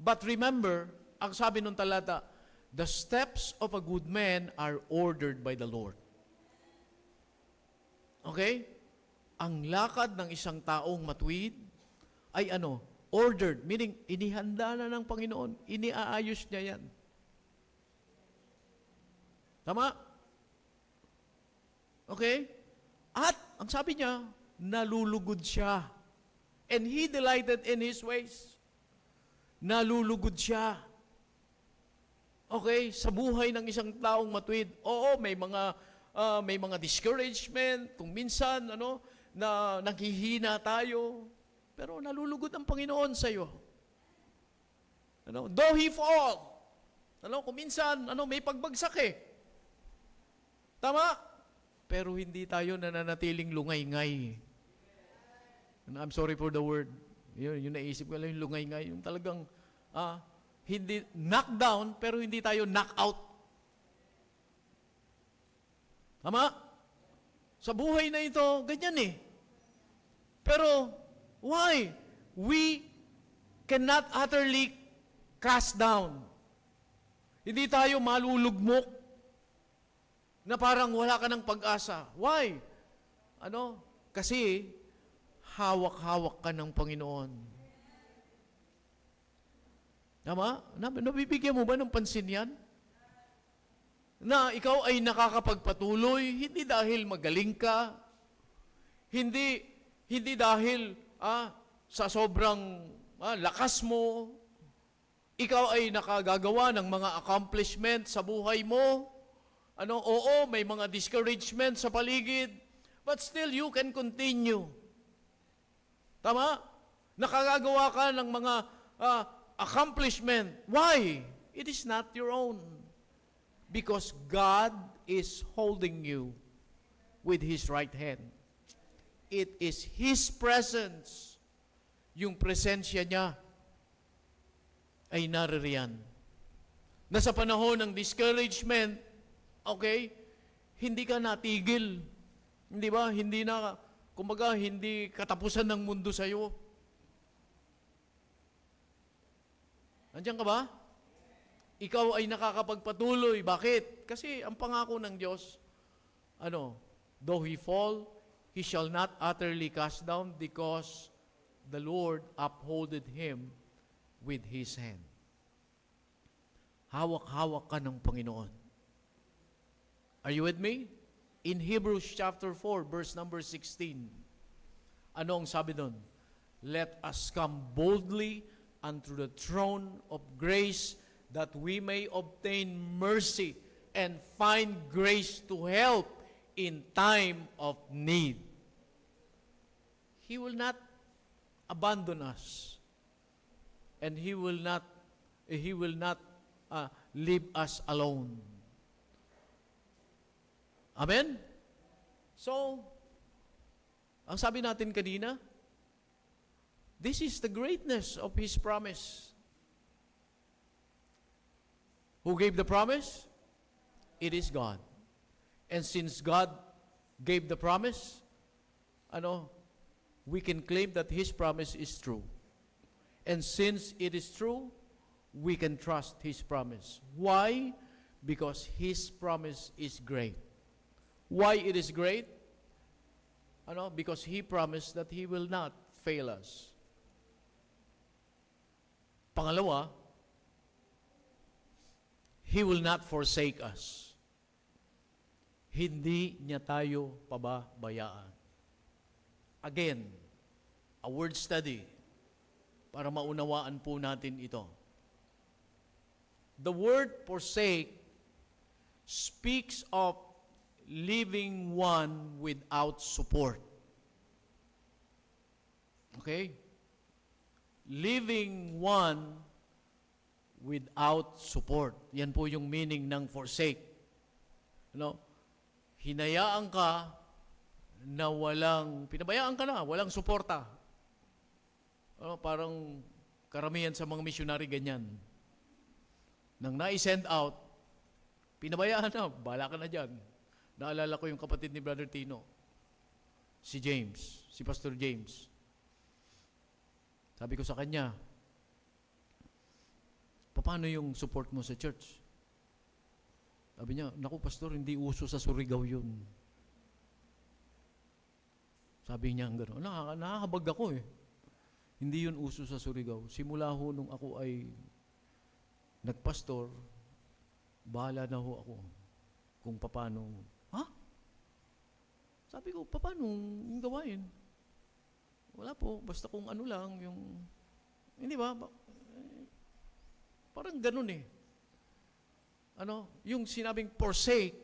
But remember, ang sabi ng talata, the steps of a good man are ordered by the Lord. Okay? Ang lakad ng isang taong matuwid ay ano? Ordered. Meaning, inihanda na ng Panginoon. Iniaayos niya yan. Tama? Okay? At, ang sabi niya, nalulugod siya. And he delighted in his ways. Nalulugod siya. Okay? Sa buhay ng isang taong matuwid, oo, may mga discouragement, kung minsan, na naghihina tayo, pero nalulugod ang Panginoon sa iyo. Though he fall, kung minsan, may pagbagsak eh. Tama? Pero hindi tayo nananatiling lungay-ngay. I'm sorry for the word. Yun naisip ko lang, yung lungay-ngay. Yung talagang, hindi, knock down, pero hindi tayo knock out. Tama? Sa buhay na ito, ganyan eh. Pero, why? We cannot utterly cast down. Hindi tayo malulugmok na parang wala ka ng pag-asa. Why? Kasi hawak-hawak ka ng Panginoon. Tama? Nabibigyan mo ba ng pansin yan? Na ikaw ay nakakapagpatuloy, hindi dahil magaling ka, hindi dahil sa sobrang lakas mo, ikaw ay nakagagawa ng mga accomplishment sa buhay mo. Oo, may mga discouragement sa paligid, but still you can continue. Tama? Nakagagawa ka ng mga accomplishment. Why? It is not your own. Because God is holding you with His right hand. It is His presence. Yung presensya niya ay naririyan. Na sa panahon ng discouragement, okay, hindi ka natigil. Hindi ba? Hindi katapusan ng mundo sa iyo. Andiyan ka ba? Ikaw ay nakakapagpatuloy. Bakit? Kasi ang pangako ng Diyos, though he fall, he shall not utterly cast down because the Lord upholded him with his hand. Hawak-hawak ka ng Panginoon. Are you with me? In Hebrews chapter 4, verse number 16, ano ang sabi doon? Let us come boldly unto the throne of grace that we may obtain mercy and find grace to help in time of need. He will not abandon us, and He will not leave us alone. Amen? So, ang sabi natin kanina, this is the greatness of His promise. Who gave the promise? It is God. And since God gave the promise, we can claim that His promise is true. And since it is true, we can trust His promise. Why? Because His promise is great. Why it is great? Because He promised that He will not fail us. Pangalawa, He will not forsake us. Hindi niya tayo pababayaan. again, a word study para maunawaan po natin ito. The word forsake speaks of leaving one without support. Okay? Leaving one without support. Yan po yung meaning ng forsake. Hinayaan ka na pinabayaan ka na, walang suporta. Parang karamihan sa mga missionary ganyan. Nang na-send out, pinabayaan na, bahala ka na dyan. Naalala ko yung kapatid ni Brother Tino, si James, si Pastor James. Sabi ko sa kanya, paano yung support mo sa church? Sabi niya, naku pastor, hindi uso sa Surigao yun. Sabi niya gano'n, nakakabag ako eh. Hindi yun uso sa Surigao. Simula ho nung ako ay nagpastor, bahala na ho ako kung paano. Ha? Sabi ko, paano yung gawain? Wala po, basta kung ano lang, yung, hindi ba? Parang ganun eh. Yung sinabing forsake,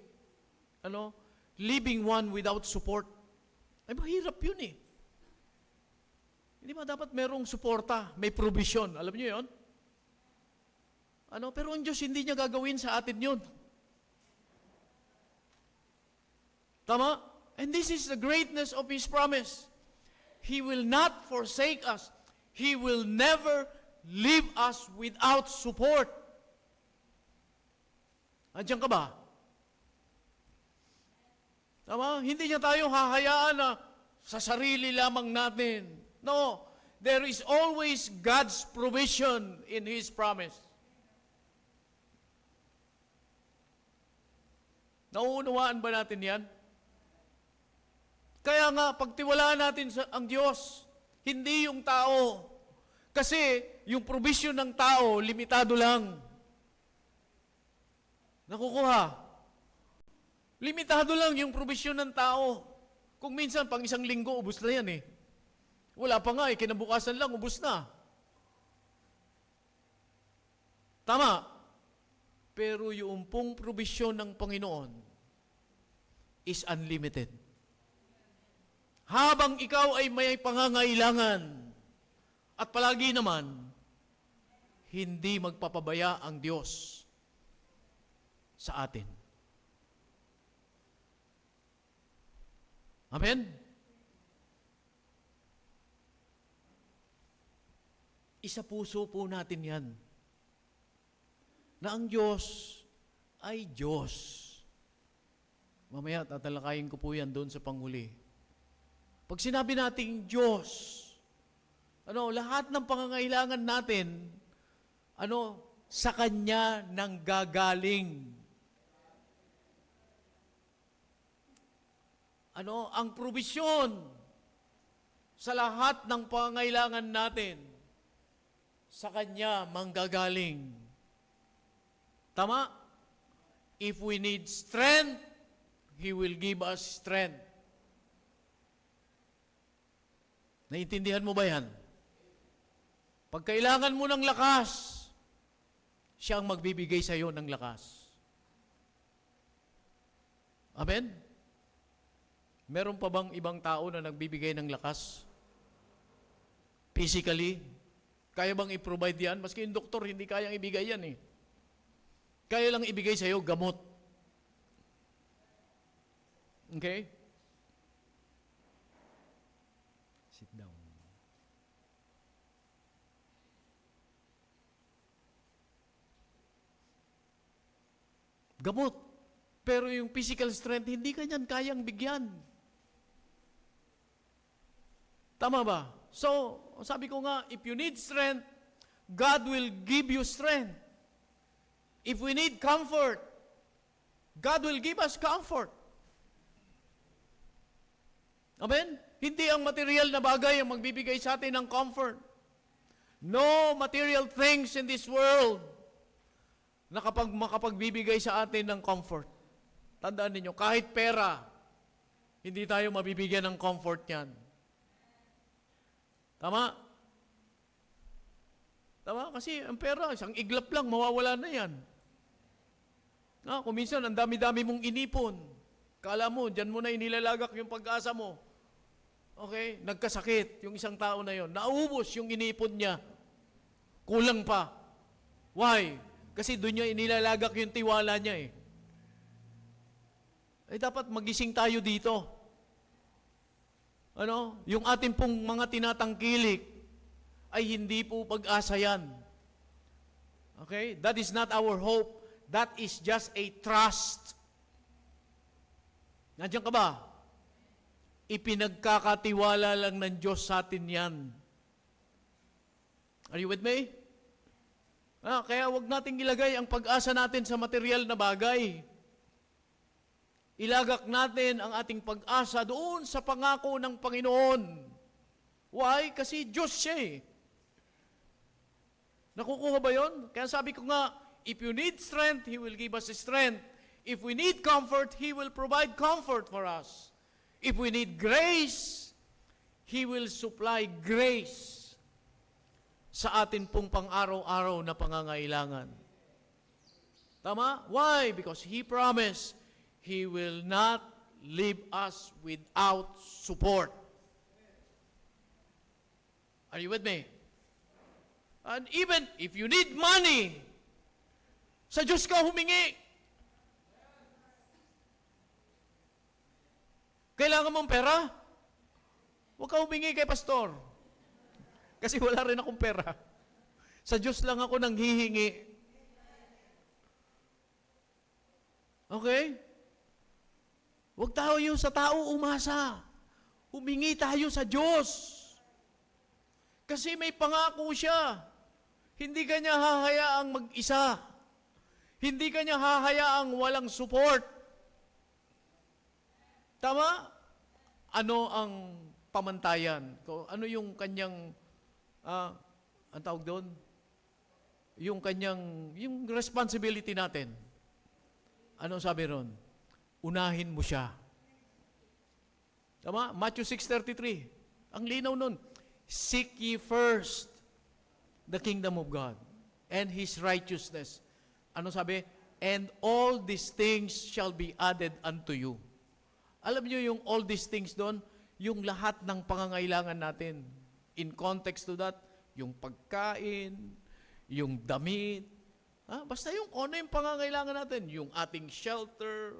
leaving one without support. Ay, mahirap yun eh. Hindi ba dapat merong suporta, may provision. Alam niyo yun? Pero ang Diyos hindi niya gagawin sa atin yun. Tama? And this is the greatness of His promise. He will not forsake us. He will never leave us without support. Andiyan ka ba? Tama? Hindi niya tayo hahayaan na sa sarili lamang natin. No. There is always God's provision in His promise. Nauunawaan ba natin yan? Kaya nga, pagtiwalaan natin ang Diyos, hindi yung tao. Kasi yung provision ng tao, limitado lang. Nakukuha. Limitado lang yung provision ng tao. Kung minsan, pang isang linggo, ubus na yan eh. Wala pa nga eh, kinabukasan lang, ubus na. Tama. Pero yung pong provision ng Panginoon is unlimited. Habang ikaw ay may pangangailangan at palagi naman, hindi magpapabaya ang Diyos sa atin. Amen? Isa puso po natin yan. Na ang Diyos ay Diyos. Mamaya tatalakayin ko po yan doon sa panghuli. Pag sinabi nating Diyos, lahat ng pangangailangan natin, sa Kanya nang gagaling. Ang probisyon sa lahat ng pangangailangan natin, sa Kanya manggagaling. Tama? If we need strength, He will give us strength. Naintindihan mo ba yan? Pag kailangan mo ng lakas, siya ang magbibigay sa iyo ng lakas. Amen? Meron pa bang ibang tao na nagbibigay ng lakas? Physically? Kaya bang i-provide yan? Maski yung doktor, hindi kayang ibigay yan eh. Kaya lang ibigay sa iyo gamot. Okay? Sit down. Gamot. Pero yung physical strength, hindi ka niyan kayang bigyan. Tama ba? So, sabi ko nga, if you need strength, God will give you strength. If we need comfort, God will give us comfort. Amen? Hindi ang material na bagay ang magbibigay sa atin ng comfort. No material things in this world na kapag makapagbibigay sa atin ng comfort. Tandaan ninyo, kahit pera, hindi tayo mabibigyan ng comfort niyan. Tama? Tama? Kasi ang pera, isang iglap lang, mawawala na yan. Kung minsan, ang dami-dami mong inipon. Kala mo, dyan mo na inilalagak yung pag-asa mo. Okay? Nagkasakit yung isang tao na yon. Naubos yung inipon niya. Kulang pa. Why? Kasi doon niya inilalagak yung tiwala niya eh. Dapat magising tayo dito. Yung ating pong mga tinatangkilik ay hindi po pag-asa yan. Okay? That is not our hope. That is just a trust. Nandiyan ka ba? Ipinagkakatiwala lang ng Diyos sa atin yan. Are you with me? Kaya wag nating ilagay ang pag-asa natin sa material na bagay. Ilagak natin ang ating pag-asa doon sa pangako ng Panginoon. Why? Kasi Diyos siya eh. Nakukuha ba yun? Kaya sabi ko nga, if you need strength, He will give us strength. If we need comfort, He will provide comfort for us. If we need grace, He will supply grace sa atin pong pang-araw-araw na pangangailangan. Tama? Why? Because He promised He will not leave us without support. Are you with me? And even if you need money, sa Diyos ka humingi. Kailangan mong pera? Huwag ka humingi kay pastor. Kasi wala rin akong pera. Sa Diyos lang ako nang hihingi. Okay? Huwag tayo sa tao umasa. Humingi tayo sa Diyos. Kasi may pangako siya. Hindi ka niya hahayaang mag-isa. Hindi ka niya hahayaang walang support. Tama? Ano ang pamantayan? Ano yung kanyang, ang tawag doon? Yung responsibility natin. Ano sabi ron? Unahin mo siya. Tama? Matthew 6:33. Ang linaw nun. Seek ye first the kingdom of God and His righteousness. Ano sabi? And all these things shall be added unto you. Alam niyo yung all these things doon? Yung lahat ng pangangailangan natin. In context to that, yung pagkain, yung damit, basta yung ano yung pangangailangan natin, yung ating shelter,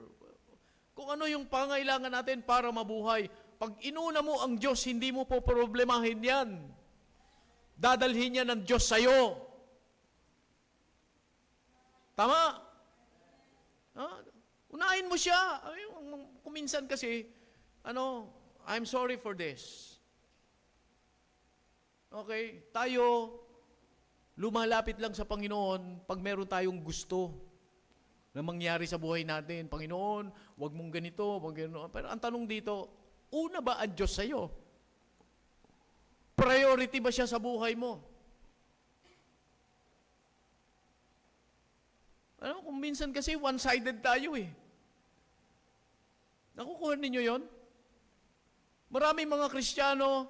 kung ano yung pangangailangan natin para mabuhay. Pag inuna mo ang Diyos, hindi mo po problemahin yan. Dadalhin niya ng Diyos sa'yo. Tama? Unahin mo siya. Kuminsan kasi, I'm sorry for this. Okay? Tayo, lumalapit lang sa Panginoon pag meron tayong gusto na mangyari sa buhay natin. Panginoon, wag mong ganito, wag ganito. Pero ang tanong dito, una ba ang Diyos sa'yo? Priority ba siya sa buhay mo? Kung minsan kasi one-sided tayo eh. Nakukuha ninyo yon? Maraming mga Kristiyano,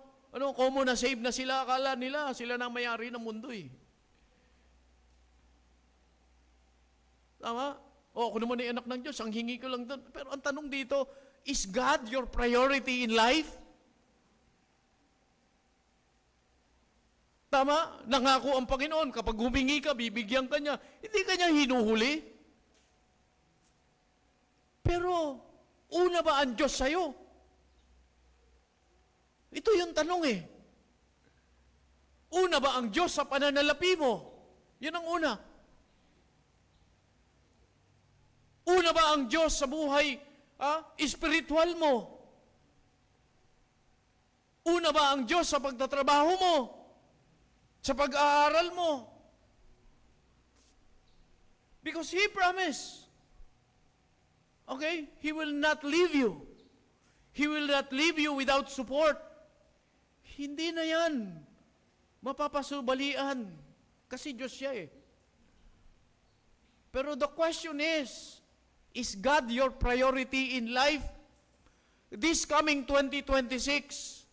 common na save na sila, akala nila, sila na may-ari ng mundo eh. Tama? Ako naman ay anak ng Diyos, ang hingi ko lang doon. Pero ang tanong dito, is God your priority in life? Tama? Nangako ang Panginoon, kapag humingi ka, bibigyan ka niya. Hindi ka niya hinuhuli. Pero, una ba ang Diyos sa'yo? Ito yung tanong eh. Una ba ang Diyos sa pananalapi mo? Yan ang una. Una ba ang Diyos sa buhay espiritual mo? Una ba ang Diyos sa pagtatrabaho mo? Sa pag-aaral mo? Because He promised. Okay? He will not leave you. He will not leave you without support. Hindi na yan. Mapapasubalian. Kasi Diyos siya eh. Pero the question is God your priority in life? This coming 2026,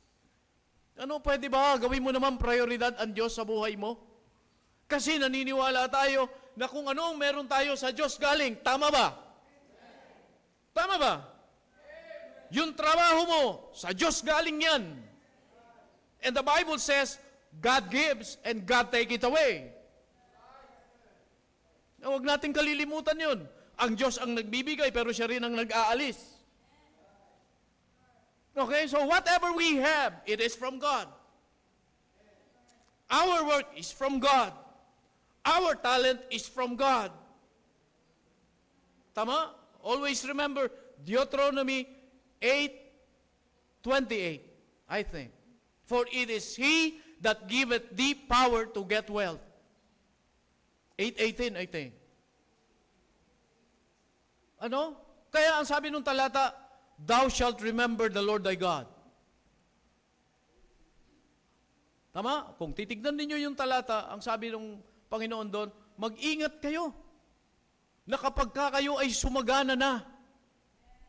Ano, pwede ba gawin mo naman prioridad ang Diyos sa buhay mo? Kasi naniniwala tayo na kung anong meron tayo sa Diyos galing, tama ba? Tama ba? Yung trabaho mo, sa Diyos galing yan. And the Bible says, God gives and God take it away. Huwag natin kalilimutan yun. Ang Diyos ang nagbibigay, pero siya rin ang nag-aalis. Okay, so whatever we have, it is from God. Our work is from God. Our talent is from God. Tama? Always remember, Deuteronomy 8:28, I think. For it is He that giveth thee power to get wealth. 8:18, I think. Ano? Kaya ang sabi nung talata, thou shalt remember the Lord thy God. Tama? Kung titignan ninyo yung talata, ang sabi ng Panginoon doon, mag-ingat kayo na kapag kayo ay sumagana na.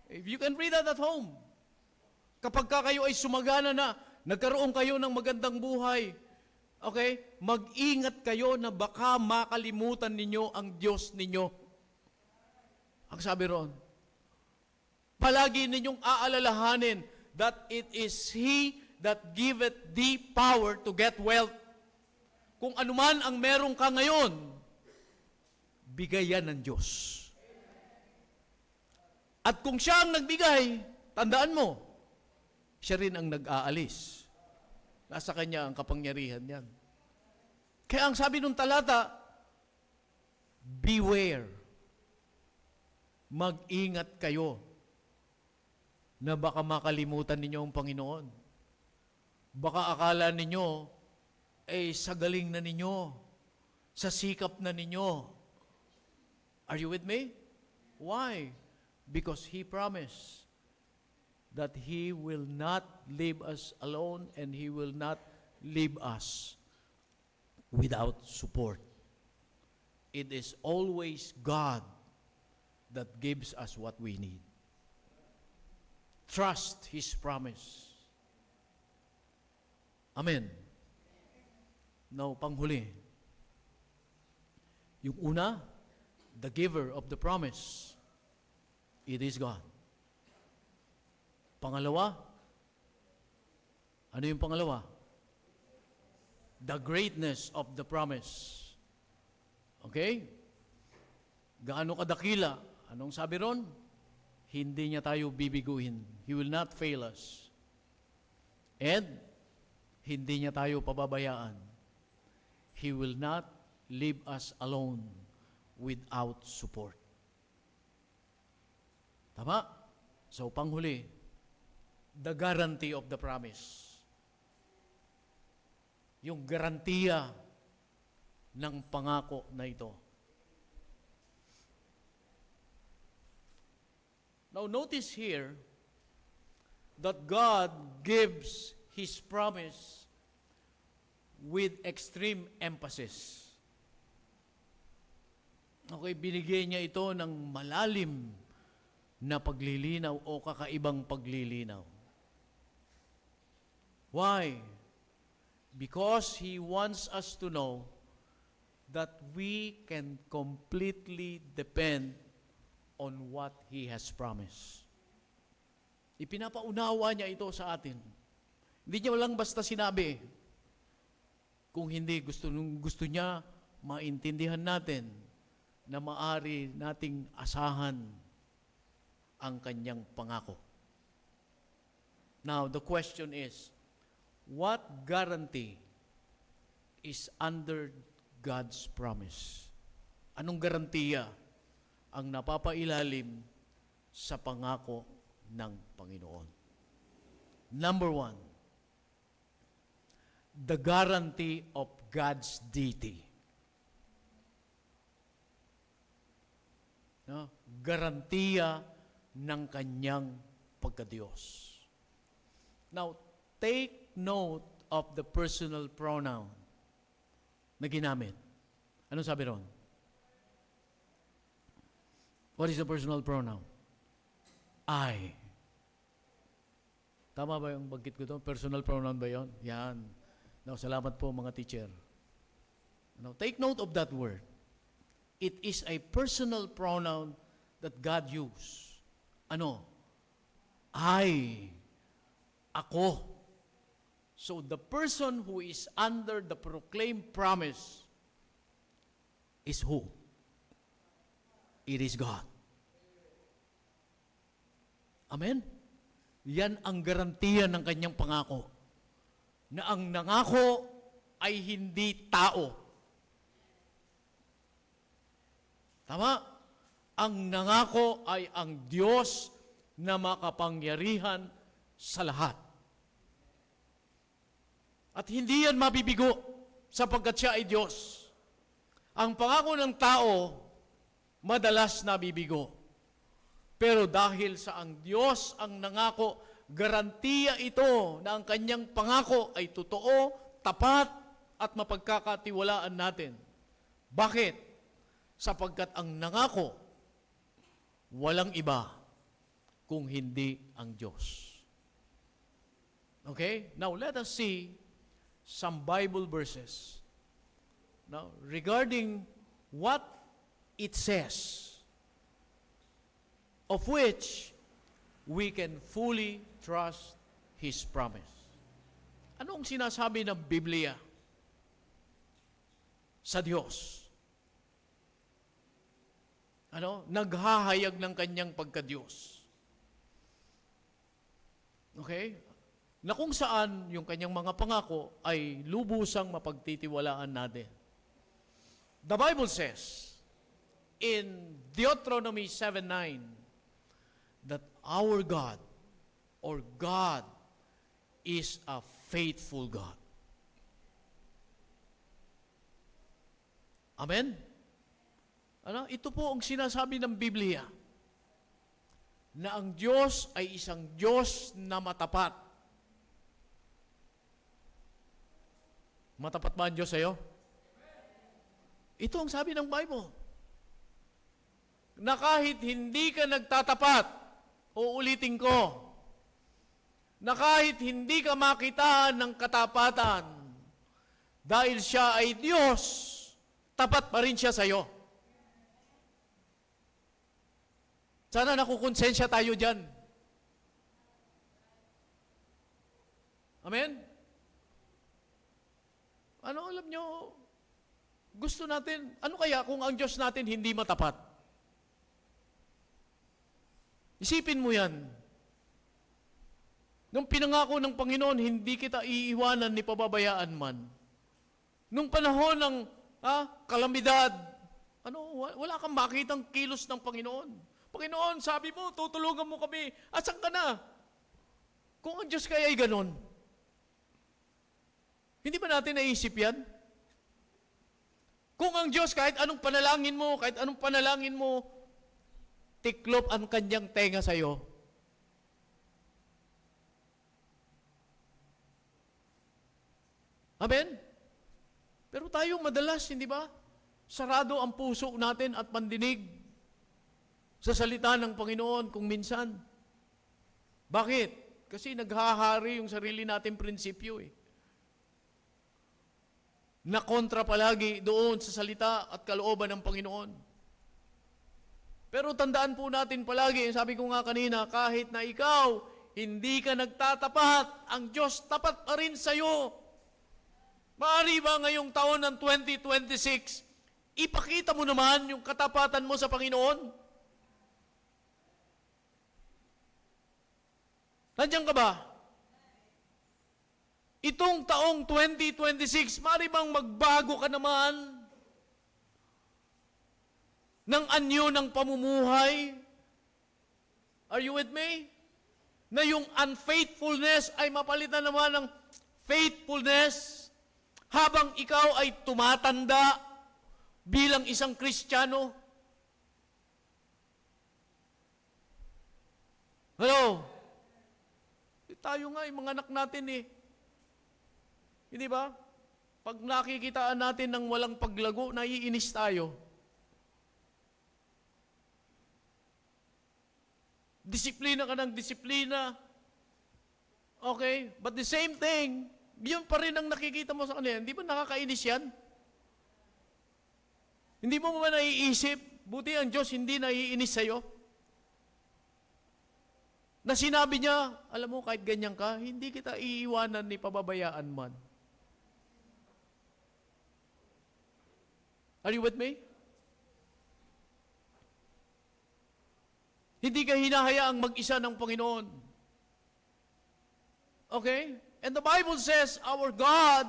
If you can read that at home. Kapag kayo ay sumagana na, nagkaroon kayo ng magandang buhay, okay? Mag-ingat kayo na baka makalimutan ninyo ang Diyos ninyo. Ang sabi roon, palagi ninyong aalalahanin that it is He that giveth thee power to get wealth. Kung anuman ang meron ka ngayon, bigay yan ng Diyos. At kung siya ang nagbigay, tandaan mo, siya rin ang nag-aalis. Nasa kanya ang kapangyarihan yan. Kaya ang sabi ng talata, beware. Mag-ingat kayo na baka makalimutan ninyo ang Panginoon. Baka akala ninyo, sa galing na ninyo, sa sikap na ninyo. Are you with me? Why? Because He promised that He will not leave us alone and He will not leave us without support. It is always God that gives us what we need. Trust His promise. Amen. Now, panghuli. Yung una, the giver of the promise, it is God. Pangalawa, ano yung pangalawa? The greatness of the promise. Okay? Gaano kadakila? Anong sabi ron? Hindi niya tayo bibiguhin. He will not fail us. And, hindi niya tayo pababayaan. He will not leave us alone without support. Tama? So, panghuli, the guarantee of the promise. Yung garantiya ng pangako na ito. Now, notice here that God gives His promise with extreme emphasis. Okay, binigay niya ito ng malalim na paglilinaw o kakaibang paglilinaw. Why? Because He wants us to know that we can completely depend on what He has promised. Ipinapaunawa niya ito sa atin. Hindi niya lang basta sinabi. Kung hindi, gusto niya maintindihan natin na maari nating asahan ang kanyang pangako. Now, the question is, what guarantee is under God's promise? Anong garantiya ang napapailalim sa pangako ng Panginoon? Number one, the guarantee of God's deity. No? Garantiya ng kanyang pagkadiyos. Now, take note of the personal pronoun na ginamit. Anong sabi ron? What is the personal pronoun? I. Tama ba yung bagkit ko to? Personal pronoun ba yon? Yan. Now, salamat po mga teacher. Now, take note of that word. It is a personal pronoun that God used. Ano? I. Ako. So, the person who is under the proclaimed promise is who? It is God. Amen? Yan ang garantiya ng kanyang pangako. Na ang nangako ay hindi tao. Tama? Ang nangako ay ang Diyos na makapangyarihan sa lahat. At hindi yan mabibigo sapagkat siya ay Diyos. Ang pangako ng tao, madalas nabibigo. Pero dahil sa ang Diyos ang nangako, garantiya ito na ang kanyang pangako ay totoo, tapat, at mapagkakatiwalaan natin. Bakit? Sapagkat ang nangako, walang iba kung hindi ang Diyos. Okay? Now, let us see some Bible verses. Now, regarding what it says, of which we can fully trust His promise. Anong sinasabi ng Biblia sa Diyos? Ano? Naghahayag ng kanyang pagka-Diyos. Okay? Na kung saan yung kanyang mga pangako ay lubusang mapagtitiwalaan natin. The Bible says in Deuteronomy 7:9 that our God or God is a faithful God. Amen? Ano? Ito po ang sinasabi ng Biblia na ang Diyos ay isang Diyos na matapat. Matapat ba ang Diyos sa'yo? Ito ang sabi ng Bible. Na kahit hindi ka nagtatapat, uulitin ko, na kahit hindi ka makitaan ng katapatan, dahil siya ay Diyos, tapat pa rin siya sa'yo. Sana nakukonsensya tayo dyan. Amen? Ano, alam nyo, gusto natin, ano kaya kung ang Diyos natin hindi matapat? Isipin mo yan. Nung pinangako ng Panginoon, hindi kita iiwanan ni pababayaan man. Nung panahon ng kalamidad, wala kang makitang kilos ng Panginoon. Panginoon, sabi mo, tutulungan mo kami. Asan ka na? Kung ang Diyos kaya ay ganon, hindi ba natin naisip yan? Kung ang Diyos, kahit anong panalangin mo, tiklop ang kanyang tenga sa'yo. Amen? Pero tayo madalas, hindi ba? Sarado ang puso natin at pandinig sa salita ng Panginoon kung minsan. Bakit? Kasi naghahari yung sarili natin prinsipyo eh. Na kontra palagi doon sa salita at kalooban ng Panginoon. Pero tandaan po natin palagi, sabi ko nga kanina, kahit na ikaw, hindi ka nagtatapat, ang Diyos tapat pa rin sa'yo. Maaari ba ngayong taon ng 2026, ipakita mo naman yung katapatan mo sa Panginoon? Nandiyan ka ba? Itong taong 2026, maaari bang magbago ka naman ng anyo ng pamumuhay? Are you with me? Na yung unfaithfulness ay mapalitan naman ng faithfulness habang ikaw ay tumatanda bilang isang Kristiyano. Hello? Tayo nga, yung mga anak natin eh. Hindi ba? Pag nakikitaan natin ng walang paglago, naiinis tayo. Disiplina ka ng disiplina. Okay? But the same thing, yun pa rin ang nakikita mo sa kanila. Hindi ba nakakainis yan? Hindi mo ba naiisip, buti ang Diyos hindi naiinis sa'yo? Na sinabi niya, alam mo, kahit ganyan ka, hindi kita iiwanan ni pababayaan man. Are you with me? Hindi ka hinahayaang mag-isa ng Panginoon. Okay? And the Bible says, our God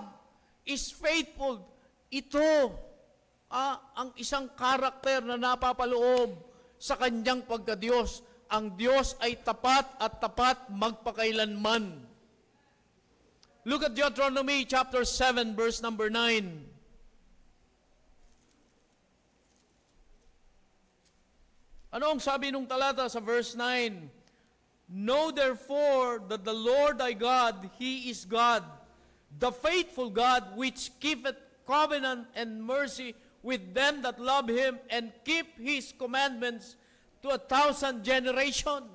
is faithful. Ito, ang isang karakter na napapaloob sa kanyang pagka-Diyos. Ang Diyos ay tapat at tapat magpakailanman. Look at Deuteronomy chapter 7, verse number 9. Ano ang sabi nung talata sa verse 9? Know therefore that the Lord thy God, He is God, the faithful God, which keepeth covenant and mercy with them that love Him and keep His commandments to 1,000 generation.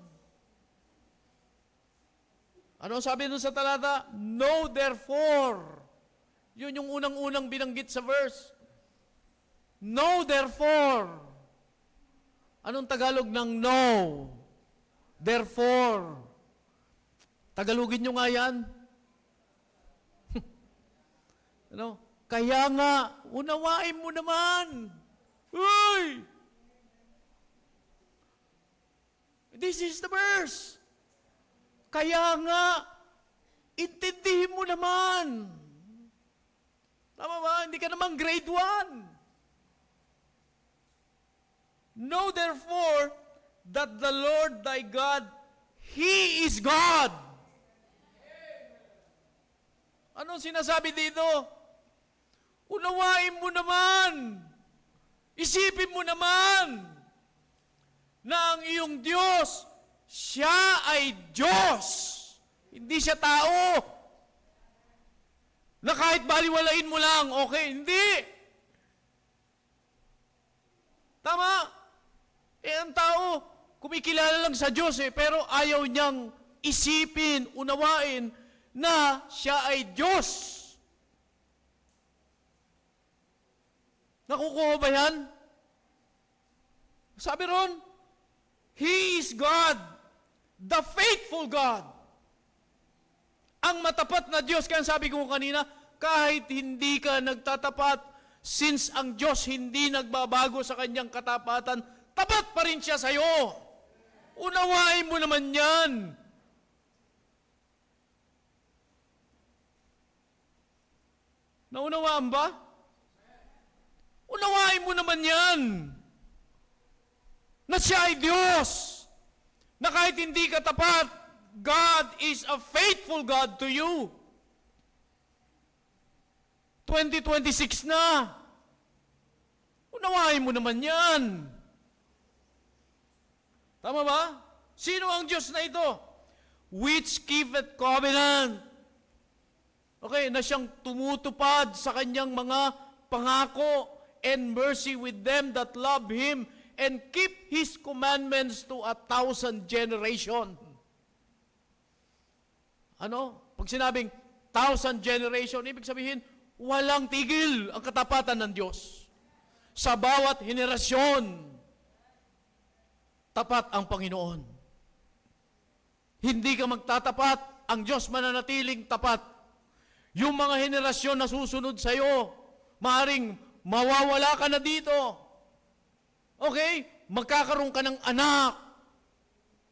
Ano ang sabi nun sa talata? Know therefore. Yun yung unang-unang binanggit sa verse. Know therefore. Anong Tagalog ng know? Therefore. Tagalogin nyo nga yan. Ano? Kaya nga, unawain mo naman. Uy! This is the verse. Kaya nga, intindihin mo naman. Tama ba? Hindi ka naman grade 1. Know therefore that the Lord thy God, He is God. Anong sinasabi dito? Unawain mo naman. Isipin mo naman na ang iyong Diyos, siya ay Diyos. Hindi siya tao. Na kahit baliwalain mo lang, okay, hindi. Tama? Ang tao, kumikilala lang sa Diyos pero ayaw niyang isipin, unawain na siya ay Diyos. Nakukuha ba yan? Sabi ron, He is God, the faithful God. Ang matapat na Diyos, kaya sabi ko kanina, kahit hindi ka nagtatapat, since ang Diyos hindi nagbabago sa kanyang katapatan, tapat pa rin siya sa'yo. Unawain mo naman yan. Naunawaan ba? Unawain mo naman yan. Na siya ay Diyos. Na kahit hindi ka tapat, God is a faithful God to you. 2026 na. Unawain mo naman yan. Tama ba? Sino ang Diyos na ito? Which keepeth covenant. Okay, na siyang tumutupad sa kanyang mga pangako and mercy with them that love Him and keep His commandments to 1,000 generation. Ano? Pag sinabing 1,000 generation, ibig sabihin, walang tigil ang katapatan ng Diyos. Sa bawat henerasyon, tapat ang Panginoon. Hindi ka magtatapat, ang Diyos mananatiling tapat. Yung mga henerasyon na susunod sa iyo, maaaring mawawala ka na dito. Okay? Magkakaroon ka ng anak.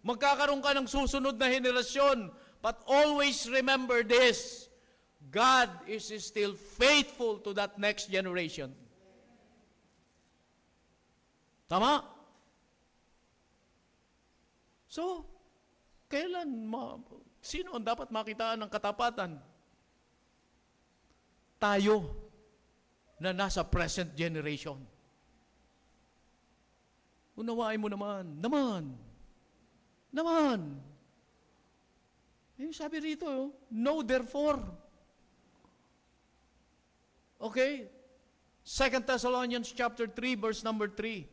Magkakaroon ka ng susunod na henerasyon. But always remember this, God is still faithful to that next generation. Tama? So, sino ang dapat makitaan ng katapatan? Tayo na nasa present generation. Unawain mo naman. Naman. Sabi rito, know therefore. Okay? 2 Thessalonians chapter 3, verse number 3.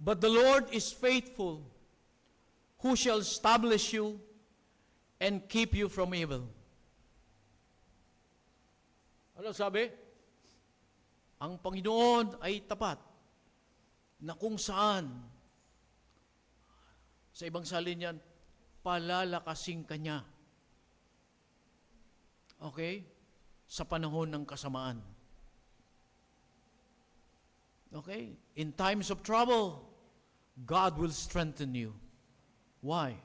But the Lord is faithful, who shall establish you and keep you from evil. Ano sabi? Ang Panginoon ay tapat, na kung saan, sa ibang salin yan, palalakasin ka niya. Okay? Sa panahon ng kasamaan. Okay? In times of trouble, God will strengthen you. Why?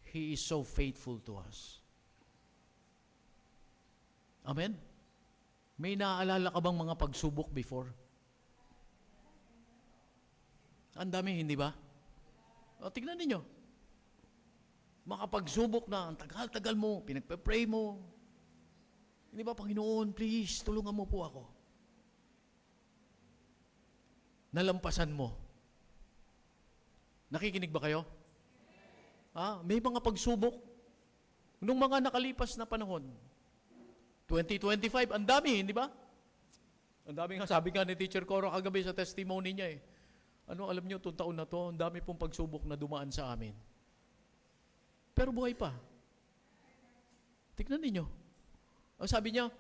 He is so faithful to us. Amen? May naaalala ka bang mga pagsubok before? Ang dami, hindi ba? O, tignan ninyo. Makapagsubok na, ang tagal-tagal mo, pinagpe-pray mo. Hindi ba, Panginoon, please, tulungan mo po ako. Nalampasan mo. Nakikinig ba kayo? May mga pagsubok. Nung mga nakalipas na panahon, 2025, ang dami, hindi ba? Ang dami nga, sabi nga ni Teacher Coro kagabi sa testimony niya eh. Alam niyo, itong taon na to, ang dami pong pagsubok na dumaan sa amin. Pero buhay pa. Tignan ninyo. Ang sabi niya,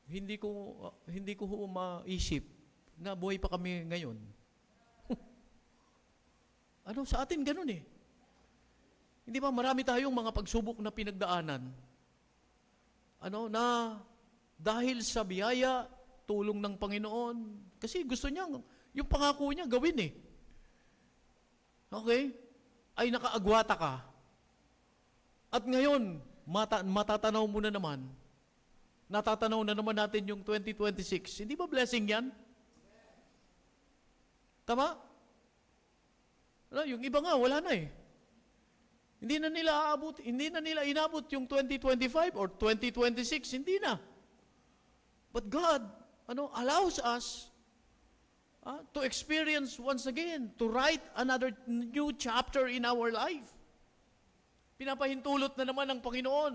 hindi ko maisip na buhay pa kami ngayon. Sa atin ganun eh. Hindi ba marami tayong mga pagsubok na pinagdaanan? Na dahil sa biyaya, tulong ng Panginoon, kasi gusto niya, yung pangako niya gawin eh. Okay? Ay nakaagwata ka. At ngayon, matatanaw mo na naman, natatanaw na naman natin yung 2026. Hindi ba blessing yan? Tama? Yung iba nga, wala na eh. Hindi na nila inabot yung 2025 or 2026, hindi na. But God, allows us to experience once again, to write another new chapter in our life. Pinapahintulot na naman ng Panginoon.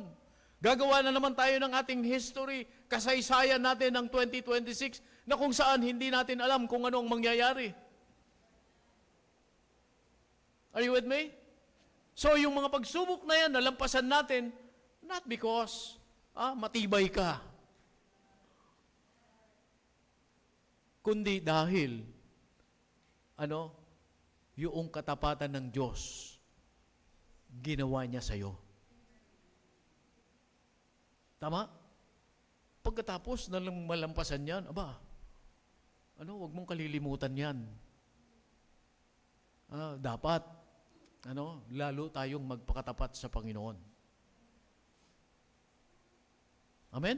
Gagawa na naman tayo ng ating history, kasaysayan natin ng 2026, na kung saan hindi natin alam kung ano ang mangyayari. Are you with me? So, yung mga pagsubok na yan, nalampasan natin, not because matibay ka, kundi dahil, yung katapatan ng Diyos, ginawa niya sa'yo. Tama? Pagkatapos na malampasan yan, huwag mong kalilimutan yan. Dapat, lalo tayong magpakatapat sa Panginoon. Amen?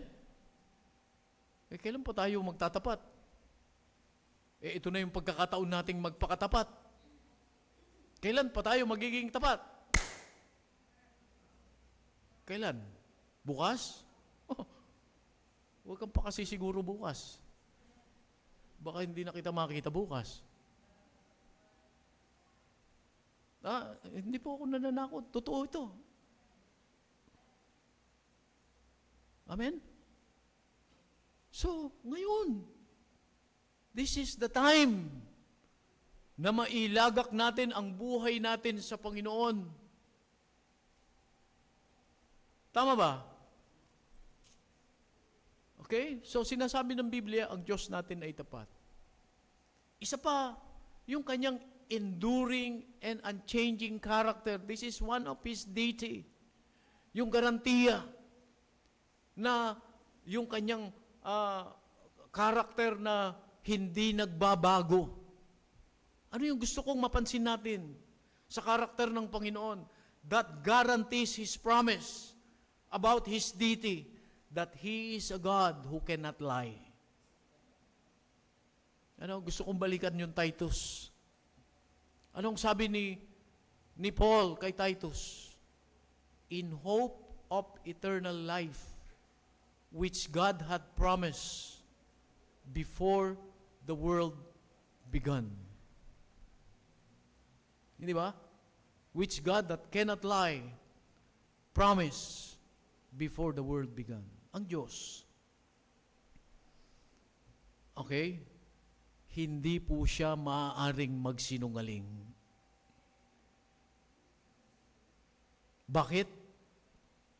Kailan pa tayo magtatapat? Ito na yung pagkakataon nating magpakatapat. Kailan pa tayo magiging tapat? Kailan? Bukas? Huwag kang pa kasi siguro bukas. Baka hindi na kita makita bukas. Hindi po ako nananakot. Totoo ito. Amen? So, ngayon, this is the time na mailagak natin ang buhay natin sa Panginoon. Tama ba? Okay? So, sinasabi ng Biblia, ang Diyos natin ay tapat. Isa pa, yung kanyang enduring and unchanging character. This is one of His deity. Yung garantiya na yung kanyang character na hindi nagbabago. Ano yung gusto kong mapansin natin sa character ng Panginoon? That guarantees His promise about His deity, that He is a God who cannot lie. Gusto kong balikan yung Titus. Anong sabi ni Paul kay Titus? In hope of eternal life, which God had promised before the world began. Hindi ba? Which God that cannot lie, promised before the world began. Ang Diyos. Okay? hindi po siya maaaring magsinungaling. Bakit?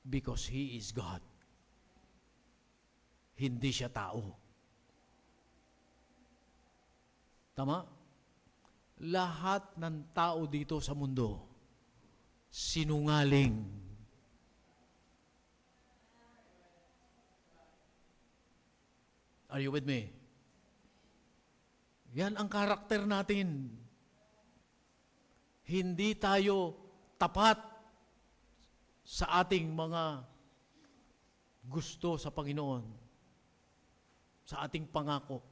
Because He is God. Hindi siya tao. Tama? Lahat ng tao dito sa mundo, sinungaling. Are you with me? Yan ang karakter natin. Hindi tayo tapat sa ating mga gusto sa Panginoon, sa ating pangako.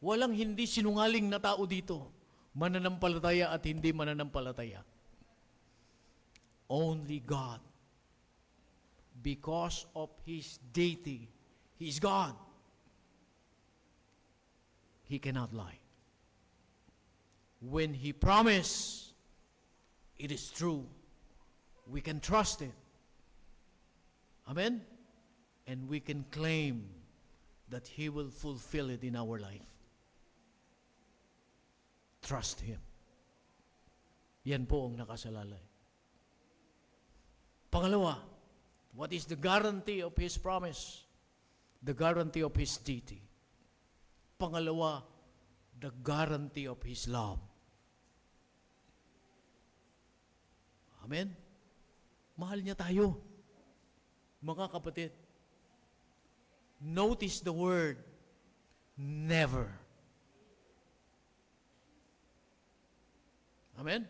Walang hindi sinungaling na tao dito, mananampalataya at hindi mananampalataya. Only God. Because of His deity, He is God. He cannot lie. When He promised, it is true. We can trust it. Amen? And we can claim that He will fulfill it in our life. Trust Him. Yan po ang nakasalalay. Pangalawa, what is the guarantee of His promise? The guarantee of His deity. Pangalawa, the guarantee of His love. Amen? Mahal niya tayo. Mga kapatid, notice the word, never. Amen?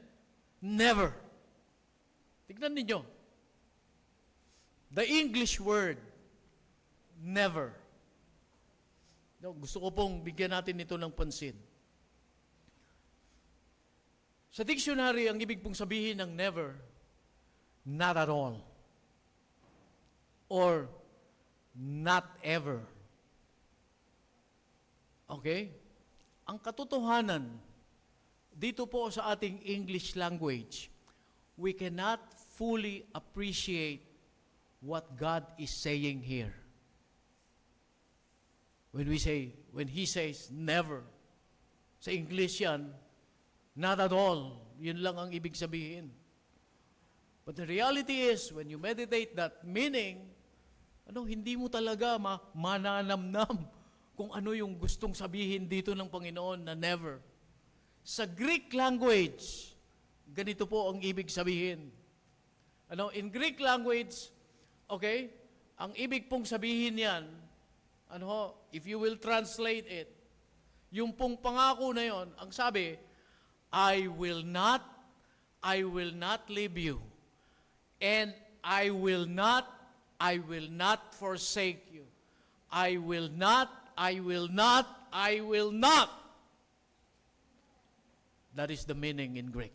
Never. Tignan ninyo. The English word, never. No, gusto ko pong bigyan natin ito ng pansin. Sa dictionary, ang ibig pong sabihin ng never, not at all. Or not ever. Okay? Ang katotohanan, dito po sa ating English language, we cannot fully appreciate what God is saying here. When He says never, sa English yan, not at all. Yun lang ang ibig sabihin. But the reality is, when you meditate that meaning, hindi mo talaga mananamnam kung ano yung gustong sabihin dito ng Panginoon na never. Sa Greek language, ganito po ang ibig sabihin. In Greek language, okay, ang ibig pong sabihin yan, if you will translate it, yung pong pangako na yon, ang sabi, I will not leave you, and I will not forsake you. I will not. That is the meaning in Greek.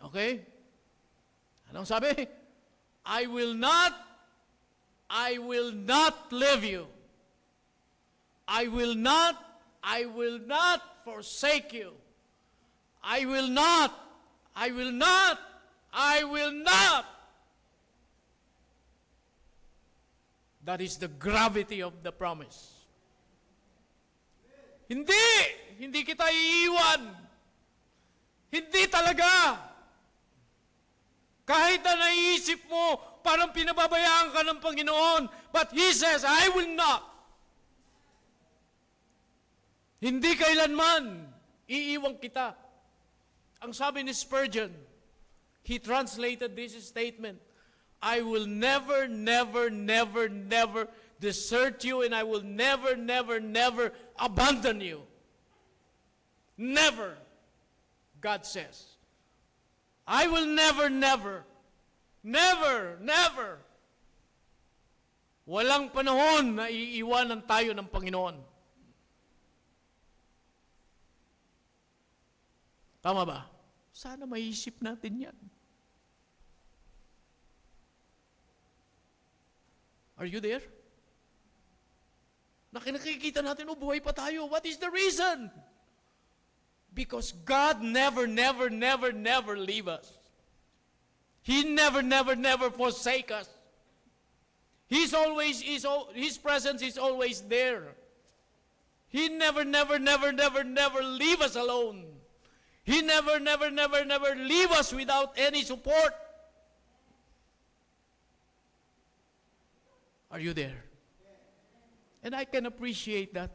Okay? Anong sabi? I will not leave you. I will not forsake you. I will not. That is the gravity of the promise. Hindi kita iiwan. Hindi talaga. Kahit na naiisip mo, parang pinababayaan ka ng Panginoon, but He says, I will not. Hindi kailanman iiwan kita. Ang sabi ni Spurgeon, he translated this statement, I will never desert you, and I will never abandon you. Never, God says. I will never. Walang panahon na iiwanan tayo ng Panginoon. Tama ba? Sana maisip natin yan. Are you there? Nakikita natin, buhay pa tayo. What is the reason? Because God never leave us. He never forsake us. His presence is always there. He never leave us alone. He never leave us without any support. Are you there? And I can appreciate that.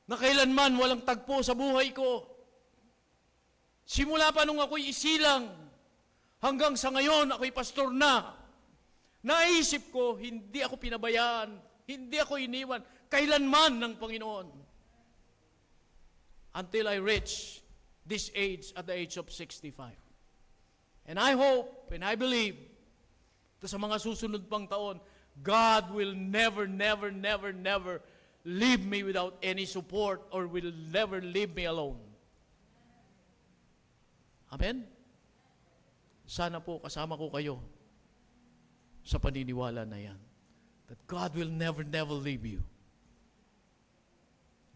Na kailanman walang tagpo sa buhay ko. Simula pa nung ako'y isilang, hanggang sa ngayon ako'y pastor na. Naisip ko, hindi ako pinabayaan, hindi ako iniwan, kailanman ng Panginoon. Until I reach this age, at the age of 65. And I hope, and I believe, sa mga susunod pang taon, God will never leave me without any support or will never leave me alone. Amen? Sana po kasama ko kayo sa paniniwala na yan. That God will never leave you.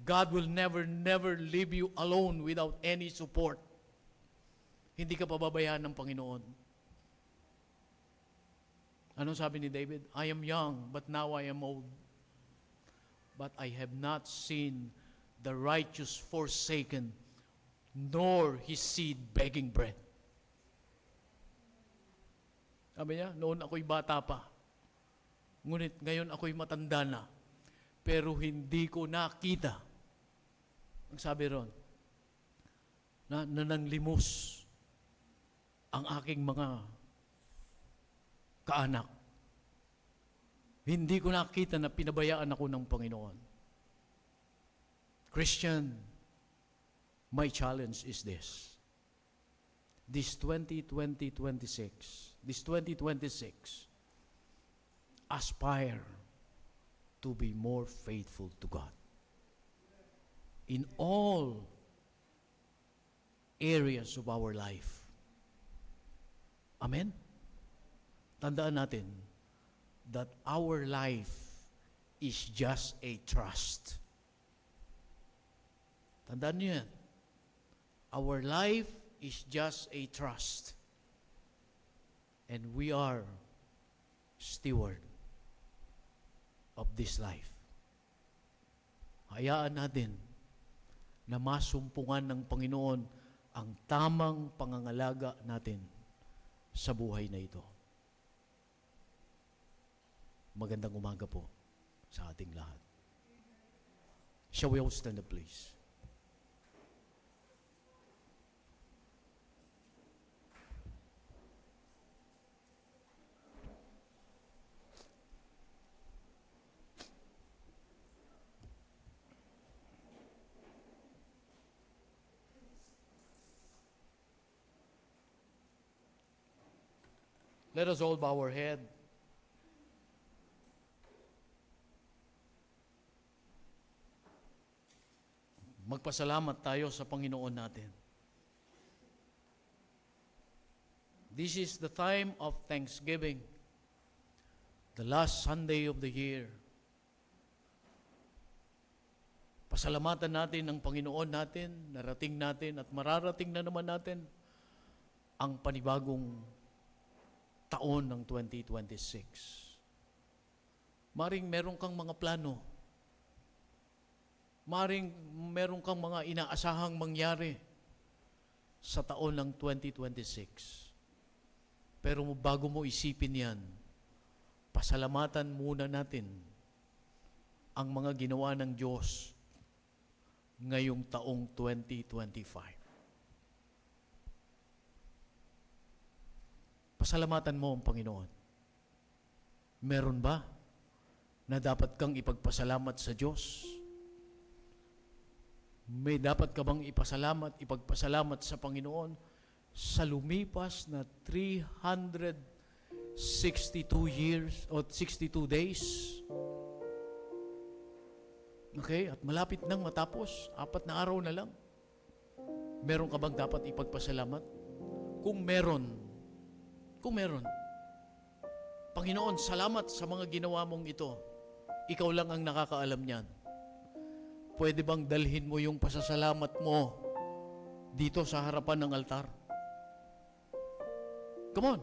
God will never leave you alone without any support. Hindi ka pababayaan ng Panginoon. Anong sabi ni David? I am young, but now I am old. But I have not seen the righteous forsaken, nor his seed begging bread. Sabi niya, noon ako'y bata pa. Ngunit ngayon ako'y matanda na. Pero hindi ko nakita. Ang sabi ron, na nananglimos ang aking mga kaanak. Hindi ko nakita na pinabayaan ako ng Panginoon. Christian, my challenge is this. This 2026, aspire to be more faithful to God. In all areas of our life. Amen? Tandaan natin that our life is just a trust. Tandaan niyo yan. Our life is just a trust. And we are steward of this life. Hayaan natin na masumpungan ng Panginoon ang tamang pangangalaga natin sa buhay na ito. Magandang umaga po sa ating lahat. Shall we all stand up, please? Let us all bow our head. Magpasalamat tayo sa Panginoon natin. This is the time of Thanksgiving, the last Sunday of the year. Pasalamatan natin ang Panginoon natin, narating natin at mararating na naman natin ang panibagong taon ng 2026. Maring meron kang mga plano. Maring meron kang mga inaasahang mangyari sa taon ng 2026. Pero bago mo isipin yan, pasalamatan muna natin ang mga ginawa ng Diyos ngayong taong 2025. Pasalamatan mo ang Panginoon. Meron ba na dapat kang ipagpasalamat sa Diyos? May dapat ka bang ipagpasalamat sa Panginoon sa lumipas na 362 years o 62 days? Okay? At malapit nang matapos. 4 na araw na lang. Meron ka bang dapat ipagpasalamat? Kung meron, Panginoon, salamat sa mga ginawa mong ito. Ikaw lang ang nakakaalam niyan. Pwede bang dalhin mo yung pasasalamat mo dito sa harapan ng altar? Come on.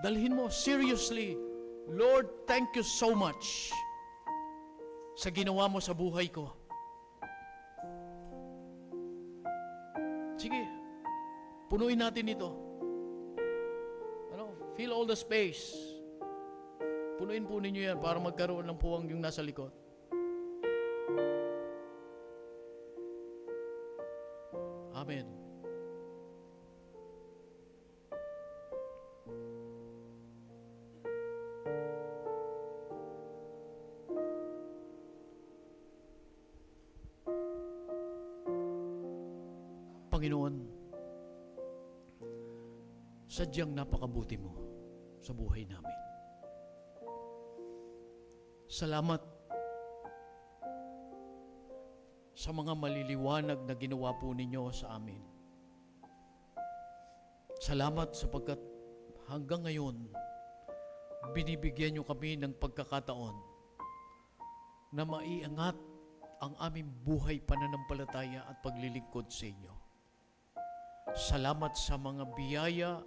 Dalhin mo seriously. Lord, thank you so much sa ginawa mo sa buhay ko. Sige, punuin natin ito. Fill all the space. Punuin po ninyo yan para magkaroon ng puwang yung nasa likod. Amen. Panginoon, sadyang napakabuti mo sa buhay namin. Salamat sa mga maliliwanag na ginawa po ninyo sa amin. Salamat sapagkat hanggang ngayon, binibigyan nyo kami ng pagkakataon na maiangat ang aming buhay pananampalataya at paglilingkod sa inyo. Salamat sa mga biyaya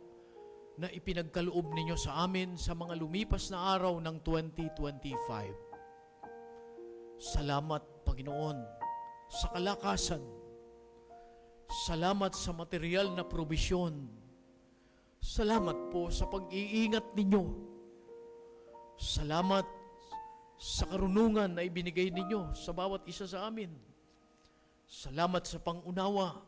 na ipinagkaloob ninyo sa amin sa mga lumipas na araw ng 2025. Salamat, Panginoon, sa kalakasan. Salamat sa material na probisyon. Salamat po sa pag-iingat ninyo. Salamat sa karunungan na ibinigay ninyo sa bawat isa sa amin. Salamat sa pangunawa.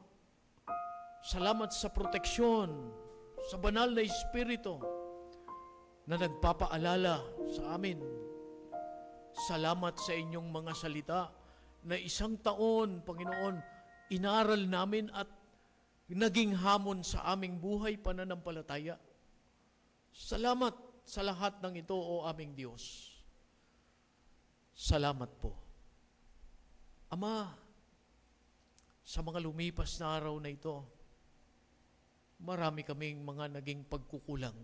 Salamat sa proteksyon, sa banal na Espiritu na nagpapaalala sa amin. Salamat sa inyong mga salita na isang taon, Panginoon, inaral namin at naging hamon sa aming buhay pananampalataya. Salamat sa lahat ng ito, O aming Diyos. Salamat po. Ama, sa mga lumipas na araw na ito, marami kaming mga naging pagkukulang.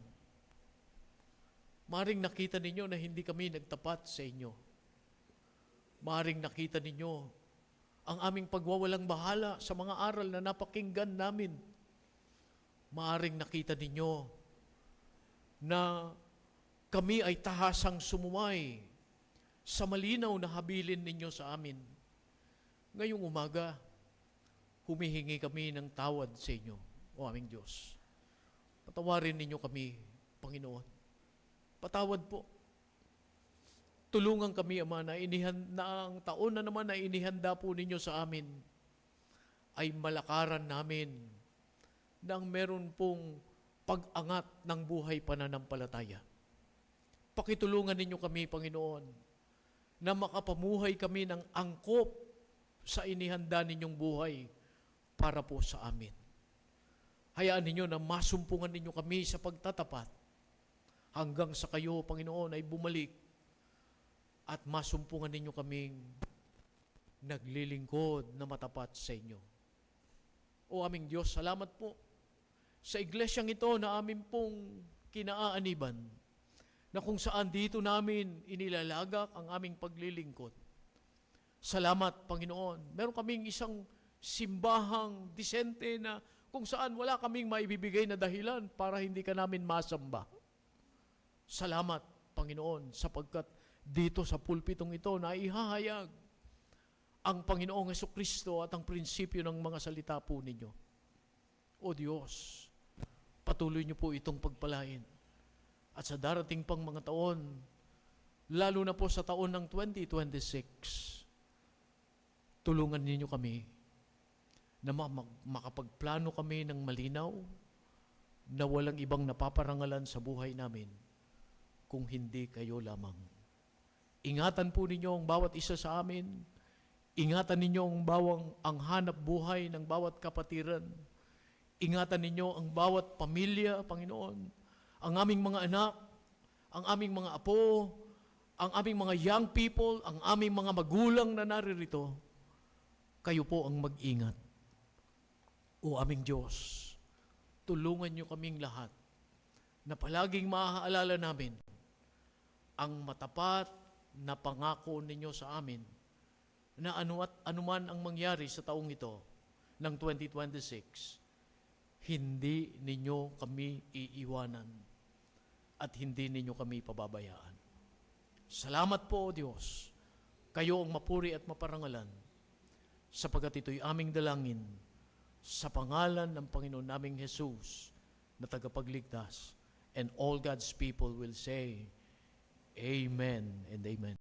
Maring nakita ninyo na hindi kami nagtapat sa inyo. Maring nakita ninyo ang aming pagwawalang bahala sa mga aral na napakinggan namin. Maring nakita ninyo na kami ay tahasang sumumay sa malinaw na habilin ninyo sa amin. Ngayong umaga, humihingi kami ng tawad sa inyo, O aming Diyos. Patawarin ninyo kami, Panginoon. Patawad po. Tulungan kami, Ama, na ang taon na naman na inihanda po ninyo sa amin ay malakaran namin nang meron pong pag-angat ng buhay pananampalataya. Pakitulungan ninyo kami, Panginoon, na makapamuhay kami ng angkop sa inihanda ninyong buhay para po sa amin. Hayaan ninyo na masumpungan ninyo kami sa pagtatapat hanggang sa kayo, Panginoon, ay bumalik at masumpungan ninyo kaming naglilingkod na matapat sa inyo. O aming Diyos, salamat po sa iglesyang ito na amin pong kinaaaniban, na kung saan dito namin inilalagak ang aming paglilingkod. Salamat, Panginoon. Meron kaming isang simbahang disente na kung saan wala kaming maibibigay na dahilan para hindi ka namin masamba. Salamat, Panginoon, sapagkat dito sa pulpitong ito na ihahayag ang Panginoong Jesucristo at ang prinsipyo ng mga salita po ninyo. O Diyos, patuloy niyo po itong pagpalain. At sa darating pang mga taon, lalo na po sa taon ng 2026, tulungan ninyo kami na makapagplano kami ng malinaw na walang ibang napaparangalan sa buhay namin kung hindi kayo lamang. Ingatan po ninyo ang bawat isa sa amin. Ingatan ninyo ang hanap buhay ng bawat kapatiran. Ingatan ninyo ang bawat pamilya, Panginoon. Ang aming mga anak, ang aming mga apo, ang aming mga young people, ang aming mga magulang na naririto. Kayo po ang mag-ingat. O aming Diyos, tulungan niyo kaming lahat na palaging maaalala namin ang matapat na pangako ninyo sa amin na anuman ang mangyari sa taong ito ng 2026, hindi ninyo kami iiwanan. at hindi ninyo kami pababayaan. Salamat po, O Diyos. Kayo ang mapuri at maparangalan, sapagkat ito'y aming dalangin sa pangalan ng Panginoon naming Jesus na tagapagligtas. And all God's people will say, Amen and Amen.